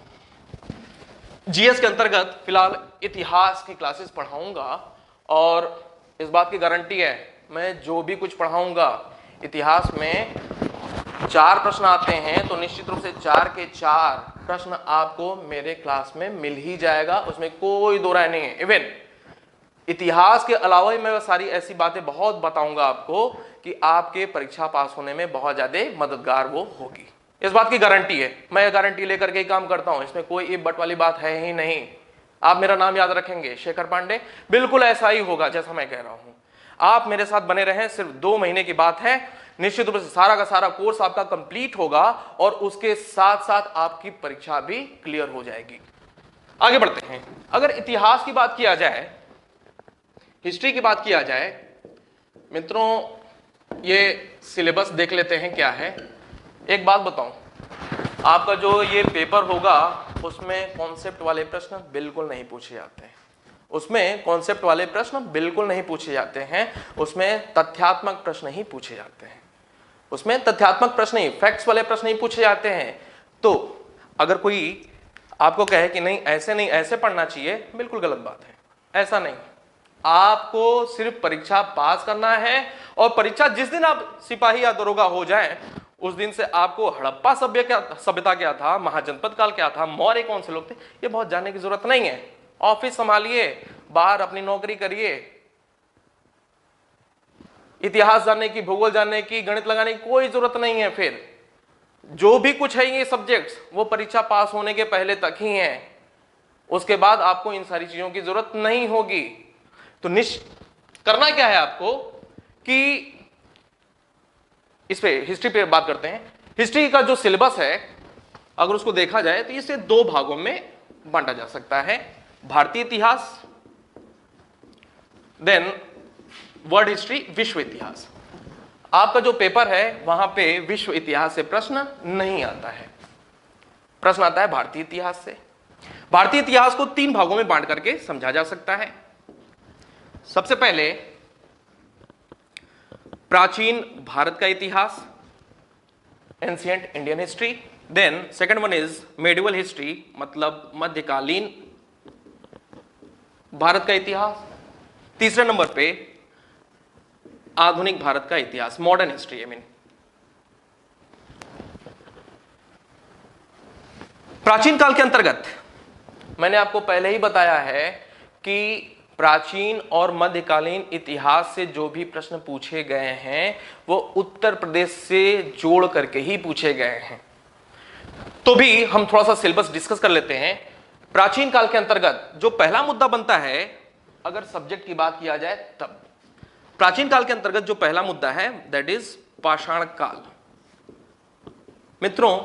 जीएस के अंतर्गत फिलहाल इतिहास की क्लासेस पढ़ाऊंगा और इस बात की गारंटी है मैं जो भी कुछ पढ़ाऊंगा इतिहास में 4 प्रश्न आते हैं तो निश्चित रूप से 4 के 4 प्रश्न आपको मेरे क्लास में मिल ही जाएगा, उसमें कोई दो राय नहीं है। इवन इतिहास के अलावा ही मैं सारी ऐसी बातें बहुत बताऊंगा आपको कि आपके परीक्षा पास होने में बहुत ज्यादा मददगार वो होगी, इस बात की गारंटी है। मैं गारंटी लेकर के ही काम करता हूं, इसमें कोई इफ बट वाली बात है ही नहीं। आप मेरा नाम याद रखेंगे शेखर पांडे, बिल्कुल ऐसा ही होगा जैसा मैं कह रहा हूं। आप मेरे साथ बने रहें, सिर्फ 2 महीने की बात है, निश्चित रूप से सारा का सारा कोर्स आपका कंप्लीट होगा और उसके साथ साथ आपकी परीक्षा भी क्लियर हो जाएगी। आगे बढ़ते हैं। अगर इतिहास की बात किया जाए, हिस्ट्री की बात किया जाए, मित्रों ये सिलेबस देख लेते हैं क्या है। एक बात बताऊं, आपका जो ये पेपर होगा उसमें कॉन्सेप्ट वाले प्रश्न बिल्कुल नहीं पूछे जाते हैं, उसमें कॉन्सेप्ट वाले प्रश्न बिल्कुल नहीं पूछे जाते हैं, उसमें तथ्यात्मक प्रश्न ही पूछे जाते हैं, उसमें तथ्यात्मक प्रश्न ही, फैक्ट्स वाले प्रश्न ही पूछे जाते हैं। तो अगर कोई आपको कहे कि नहीं ऐसे पढ़ना चाहिए, बिल्कुल गलत बात है, ऐसा नहीं। आपको सिर्फ परीक्षा पास करना है और परीक्षा जिस दिन आप सिपाही या दरोगा हो जाएं उस दिन से आपको हड़प्पा सभ्यता क्या था, महाजनपद काल क्या था, मौर्य कौन से लोग थे, ये बहुत जानने की जरूरत नहीं है। ऑफिस संभालिए, बाहर अपनी नौकरी करिए, इतिहास जानने की, भूगोल जानने की, गणित लगाने की कोई जरूरत नहीं है। फिर जो भी कुछ है ये सब्जेक्ट्स वो परीक्षा पास होने के पहले तक ही हैं, उसके बाद आपको इन सारी चीजों की जरूरत नहीं होगी। तो करना क्या है आपको कि इस पे हिस्ट्री पे बात करते हैं। हिस्ट्री का जो सिलेबस है अगर उसको देखा जाए तो इसे 2 भागों में बांटा जा सकता है, भारतीय इतिहास, देन वर्ल्ड हिस्ट्री, विश्व इतिहास। आपका जो पेपर है वहां पे विश्व इतिहास से प्रश्न नहीं आता है, प्रश्न आता है भारतीय इतिहास से। भारतीय इतिहास को 3 भागों में बांट करके समझा जा सकता है। सबसे पहले प्राचीन भारत का इतिहास, ancient Indian history, then second one is medieval history, मतलब मध्यकालीन भारत का इतिहास, तीसरे नंबर पे आधुनिक भारत का इतिहास, मॉडर्न हिस्ट्री। प्राचीन काल के अंतर्गत मैंने आपको पहले ही बताया है कि प्राचीन और मध्यकालीन इतिहास से जो भी प्रश्न पूछे गए हैं वो उत्तर प्रदेश से जोड़ करके ही पूछे गए हैं। तो भी हम थोड़ा सा सिलेबस डिस्कस कर लेते हैं। प्राचीन काल के अंतर्गत जो पहला मुद्दा बनता है, अगर सब्जेक्ट की बात किया जाए तब प्राचीन काल के अंतर्गत जो पहला मुद्दा है दैट इज पाषाण काल। मित्रों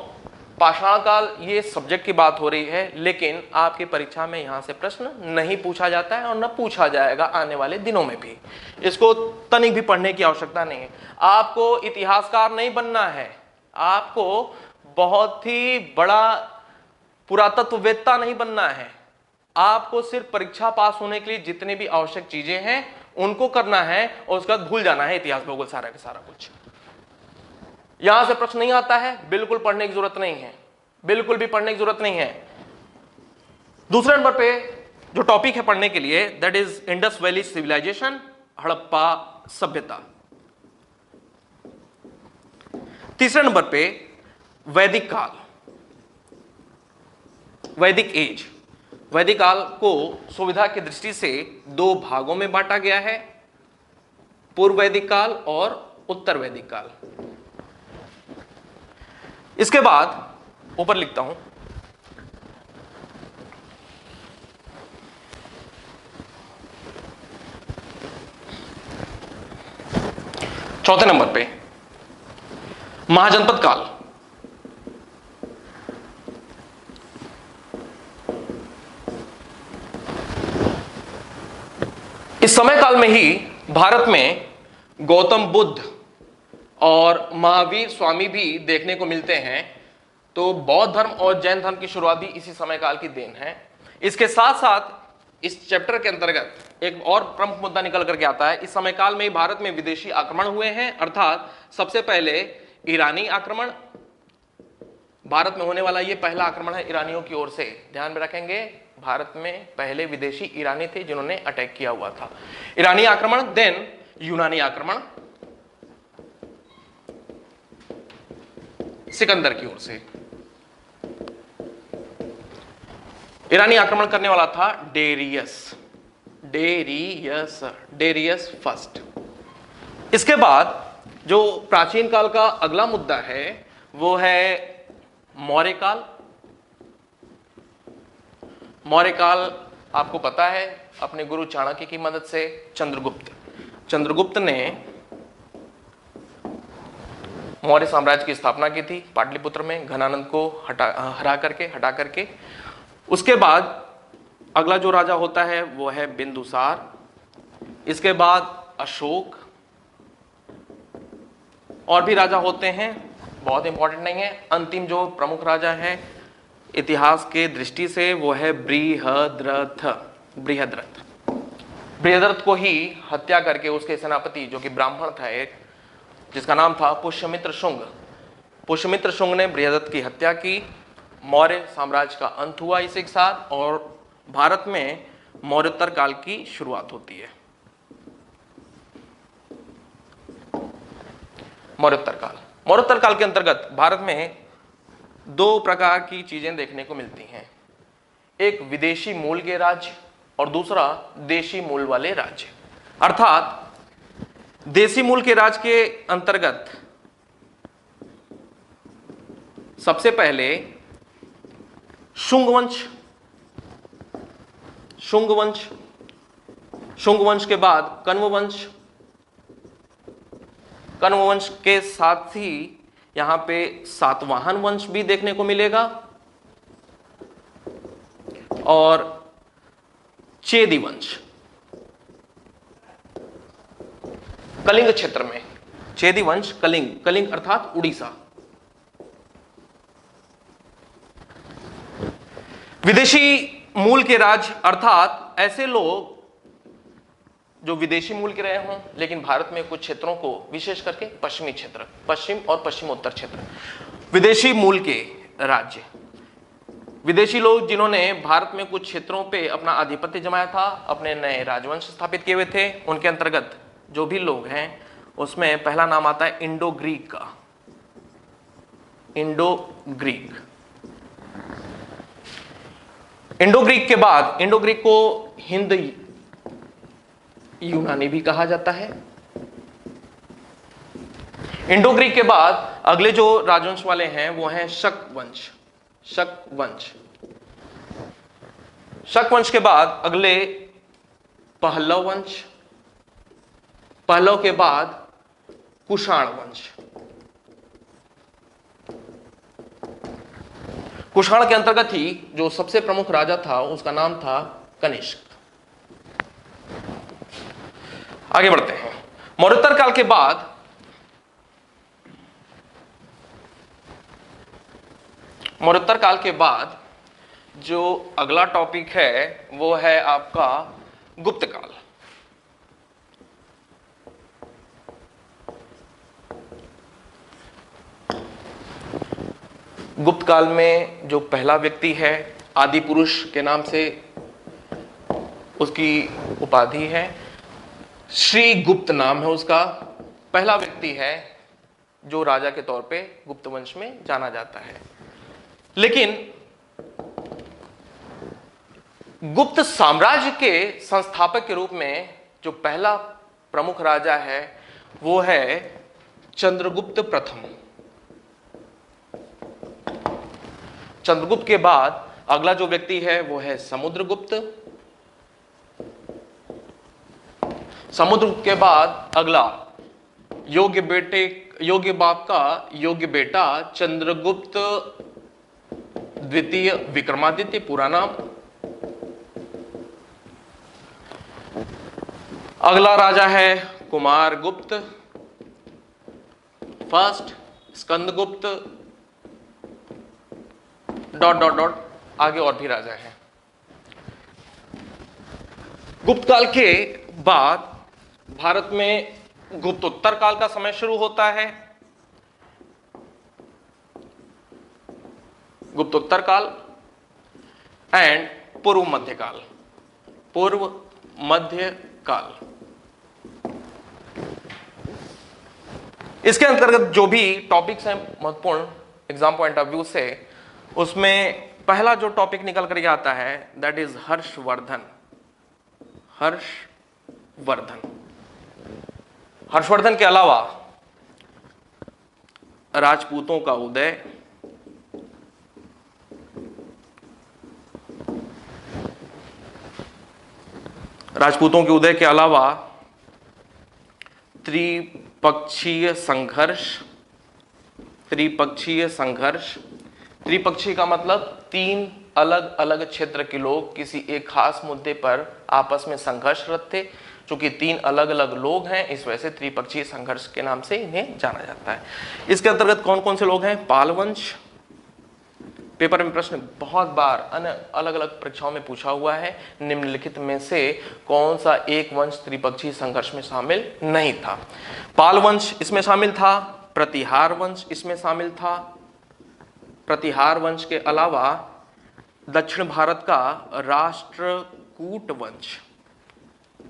पाषाण काल ये सब्जेक्ट की बात हो रही है, लेकिन आपकी परीक्षा में यहां से प्रश्न नहीं पूछा जाता है और न पूछा जाएगा आने वाले दिनों में भी। इसको तनिक भी पढ़ने की आवश्यकता नहीं है। आपको इतिहासकार नहीं बनना है, आपको बहुत ही बड़ा पुरातत्ववेत्ता नहीं बनना है, आपको सिर्फ परीक्षा पास होने के लिए जितने भी आवश्यक चीजें हैं उनको करना है और उसके बाद भूल जाना है इतिहास भूगोल सारा का सारा कुछ। यहां से प्रश्न नहीं आता है, बिल्कुल पढ़ने की जरूरत नहीं है, बिल्कुल भी पढ़ने की जरूरत नहीं है। दूसरे नंबर पे जो टॉपिक है पढ़ने के लिए that is Indus valley civilisation, Harappa सभ्यता। तीसरे नंबर पे वैदिक काल, वैदिक एज। वैदिक काल को सुविधा की दृष्टि से 2 भागों में बांटा गया है, पूर्व वैदिक काल और उत्तर वैदिक काल। इसके बाद ऊपर लिखता हूं चौथे नंबर पे महाजनपद काल। इस समय काल में ही भारत में गौतम बुद्ध और महावीर स्वामी भी देखने को मिलते हैं। तो बौद्ध धर्म और जैन धर्म की शुरुआत भी इसी समय काल की देन है। इसके साथ साथ इस चैप्टर के अंतर्गत एक और प्रमुख मुद्दा निकल करके आता है। इस समय काल में ही भारत में विदेशी आक्रमण हुए हैं, अर्थात सबसे पहले ईरानी आक्रमण। भारत में होने वाला यह पहला आक्रमण है ईरानियों की ओर से, ध्यान में रखेंगे। भारत में पहले विदेशी ईरानी थे जिन्होंने अटैक किया हुआ था। ईरानी आक्रमण, देन यूनानी आक्रमण सिकंदर की ओर से। ईरानी आक्रमण करने वाला था डेरियस फर्स्ट। इसके बाद जो प्राचीन काल का अगला मुद्दा है वो है मौर्य काल। मौर्य काल आपको पता है, अपने गुरु चाणक्य की मदद से चंद्रगुप्त ने मौर्य साम्राज्य की स्थापना की थी पाटलिपुत्र में, घनानंद को हटा करके। उसके बाद अगला जो राजा होता है वो है बिंदुसार, इसके बाद अशोक, और भी राजा होते हैं, बहुत इंपॉर्टेंट नहीं है। अंतिम जो प्रमुख राजा है इतिहास के दृष्टि से वो है बृहद्रथ। बृहद्रथ को ही हत्या करके उसके सेनापति जो कि ब्राह्मण था एक, जिसका नाम था पुष्यमित्र शुंग ने बृहद्रथ की हत्या की। मौर्य साम्राज्य का अंत हुआ इसी के साथ और भारत में मौर्योत्तर काल की शुरुआत होती है। मौर्योत्तर काल के अंतर्गत भारत में दो प्रकार की चीजें देखने को मिलती हैं, एक विदेशी मूल के राज्य और दूसरा देशी मूल वाले राज्य। अर्थात देशी मूल के राज्य के अंतर्गत सबसे पहले शुंग वंश के बाद कण्व वंश के साथ ही यहां पे सातवाहन वंश भी देखने को मिलेगा और चेदी वंश कलिंग क्षेत्र में। चेदी वंश कलिंग अर्थात उड़ीसा। विदेशी मूल के राज्य अर्थात ऐसे लोग जो विदेशी मूल के रहे हों लेकिन भारत में कुछ क्षेत्रों को, विशेष करके पश्चिमी क्षेत्र, पश्चिम और पश्चिमोत्तर क्षेत्र, विदेशी मूल के राज्य, विदेशी लोग जिन्होंने भारत में कुछ क्षेत्रों पे अपना आधिपत्य जमाया था, अपने नए राजवंश स्थापित किए हुए थे, उनके अंतर्गत जो भी लोग हैं उसमें पहला नाम आता है इंडो ग्रीक का। इंडो ग्रीक के बाद, इंडो ग्रीक को हिंद यूनानी भी कहा जाता है। इंडो ग्रीक के बाद अगले जो राजवंश वाले हैं वो हैं शक वंश के बाद अगले पहलव वंश, पहलव के बाद कुषाण वंश। कुषाण के अंतर्गत ही जो सबसे प्रमुख राजा था उसका नाम था कनिष्क। आगे बढ़ते हैं। मौर्योत्तर काल के बाद जो अगला टॉपिक है वो है आपका गुप्त काल। गुप्त काल में जो पहला व्यक्ति है, आदि पुरुष के नाम से उसकी उपाधि है, श्री गुप्त नाम है उसका, पहला व्यक्ति है जो राजा के तौर पे गुप्त वंश में जाना जाता है। लेकिन गुप्त साम्राज्य के संस्थापक के रूप में जो पहला प्रमुख राजा है वो है चंद्रगुप्त प्रथम। चंद्रगुप्त के बाद अगला जो व्यक्ति है वो है समुद्रगुप्त। समुद्रगुप्त के बाद अगला योग्य बाप का योग्य बेटा चंद्रगुप्त द्वितीय विक्रमादित्य, पूरा नाम। अगला राजा है कुमारगुप्त फर्स्ट, स्कंदगुप्त डॉट आगे और भी राजा हैं। गुप्त काल के बाद भारत में गुप्तोत्तर काल का समय शुरू होता है। गुप्तोत्तर काल एंड पूर्व मध्यकाल, पूर्व मध्यकाल। इसके अंतर्गत जो भी टॉपिक्स हैं महत्वपूर्ण एग्जाम पॉइंट ऑफ व्यू से, उसमें पहला जो टॉपिक निकल करके आता है दैट इज हर्षवर्धन। हर्षवर्धन, हर्षवर्धन के अलावा राजपूतों का उदय, राजपूतों के उदय के अलावा त्रिपक्षीय संघर्ष। त्रिपक्षीय संघर्ष, त्रिपक्षीय का मतलब तीन अलग अलग क्षेत्र के लोग किसी एक खास मुद्दे पर आपस में संघर्षरत थे। चूंकि तीन अलग अलग लोग हैं, इस वजह से त्रिपक्षीय संघर्ष के नाम से इन्हें जाना जाता है। इसके अंतर्गत कौन कौन से लोग हैं? पाल वंश, पेपर में प्रश्न बहुत बार अलग अलग परीक्षाओं में पूछा हुआ है, निम्नलिखित में से कौन सा एक वंश त्रिपक्षीय संघर्ष में शामिल नहीं था? पाल वंश इसमें शामिल था, प्रतिहार वंश इसमें शामिल था, प्रतिहार वंश के अलावा दक्षिण भारत का राष्ट्रकूट वंश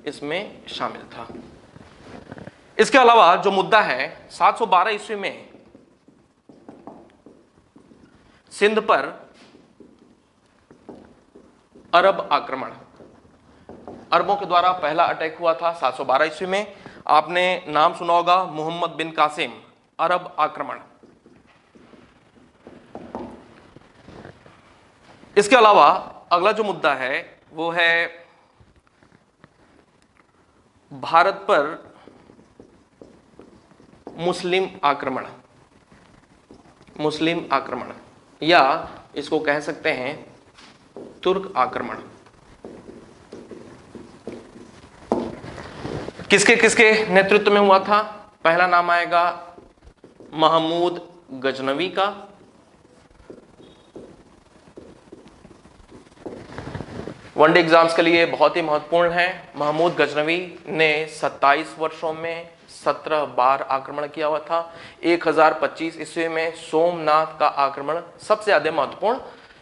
इसमें शामिल था। इसके अलावा जो मुद्दा है 712 ईस्वी में सिंध पर अरब आक्रमण, अरबों के द्वारा पहला अटैक हुआ था 712 ईस्वी में। आपने नाम सुना होगा मोहम्मद बिन कासिम, अरब आक्रमण। इसके अलावा अगला जो मुद्दा है वो है भारत पर मुस्लिम आक्रमण, मुस्लिम आक्रमण, या इसको कह सकते हैं तुर्क आक्रमण। किसके किसके नेतृत्व में हुआ था? पहला नाम आएगा महमूद गजनवी का, वनडे एग्जाम्स के लिए बहुत ही महत्वपूर्ण है। महमूद गजनवी ने 27 वर्षों में 17 बार आक्रमण किया हुआ था। 1025 ईस्वी में सोमनाथ का आक्रमण सबसे ज्यादा महत्वपूर्ण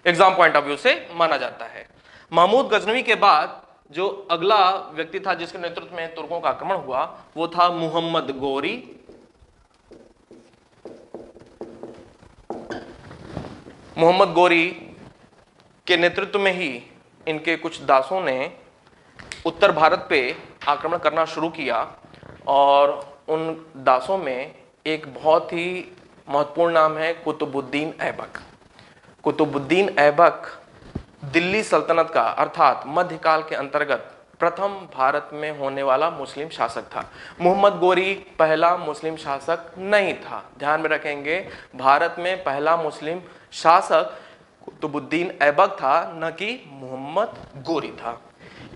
एग्जाम पॉइंट ऑफ व्यू से माना जाता है। महमूद गजनवी के बाद जो अगला व्यक्ति था जिसके नेतृत्व में तुर्कों का आक्रमण हुआ वो था मुहम्मद गोरी। मुहम्मद गोरी के नेतृत्व में ही इनके कुछ दासों ने उत्तर भारत पे आक्रमण करना शुरू किया और उन दासों में एक बहुत ही महत्वपूर्ण नाम है कुतुबुद्दीन ऐबक। कुतुबुद्दीन ऐबक दिल्ली सल्तनत का अर्थात मध्यकाल के अंतर्गत प्रथम भारत में होने वाला मुस्लिम शासक था। मोहम्मद गोरी पहला मुस्लिम शासक नहीं था, ध्यान में रखेंगे। भारत में पहला मुस्लिम शासक कुतुबुद्दीन ऐबक था, न कि मोहम्मद गोरी था।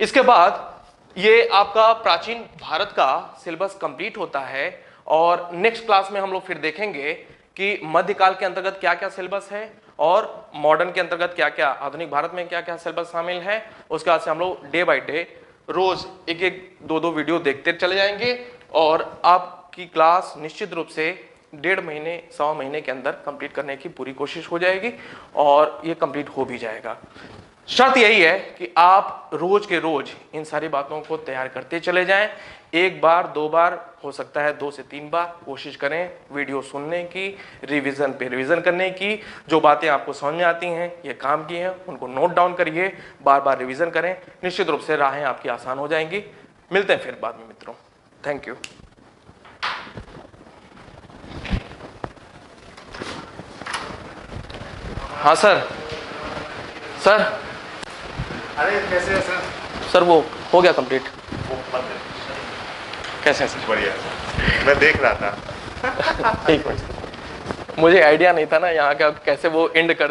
इसके बाद ये आपका प्राचीन भारत का सिलेबस कंप्लीट होता है और नेक्स्ट क्लास में हम लोग फिर देखेंगे कि मध्यकाल के अंतर्गत क्या क्या सिलेबस है और मॉडर्न के अंतर्गत क्या क्या, आधुनिक भारत में क्या क्या सिलेबस शामिल है। उसके बाद से हम लोग डे बाय डे रोज एक एक दो वीडियो देखते चले जाएंगे और आपकी क्लास निश्चित रूप से 1.5 महीने 1.25 महीने के अंदर कंप्लीट करने की पूरी कोशिश हो जाएगी और ये कंप्लीट हो भी जाएगा। शर्त यही है कि आप रोज के रोज इन सारी बातों को तैयार करते चले जाएं। एक बार 2 बार, हो सकता है 2 से 3 बार कोशिश करें वीडियो सुनने की, रिवीजन पे रिवीजन करने की। जो बातें आपको समझ में आती हैं, ये काम की हैं, उनको नोट डाउन करिए, बार बार रिवीजन करें। निश्चित रूप से राहें आपकी आसान हो जाएंगी। मिलते हैं फिर बाद में मित्रों। Thank you. हाँ सर। सर अरे कैसे है सर? सर वो हो गया कंप्लीट। कैसे हैं सर? बढ़िया, मैं देख रहा था। एक मिनट, मुझे आइडिया नहीं था ना यहाँ का कैसे वो एंड कर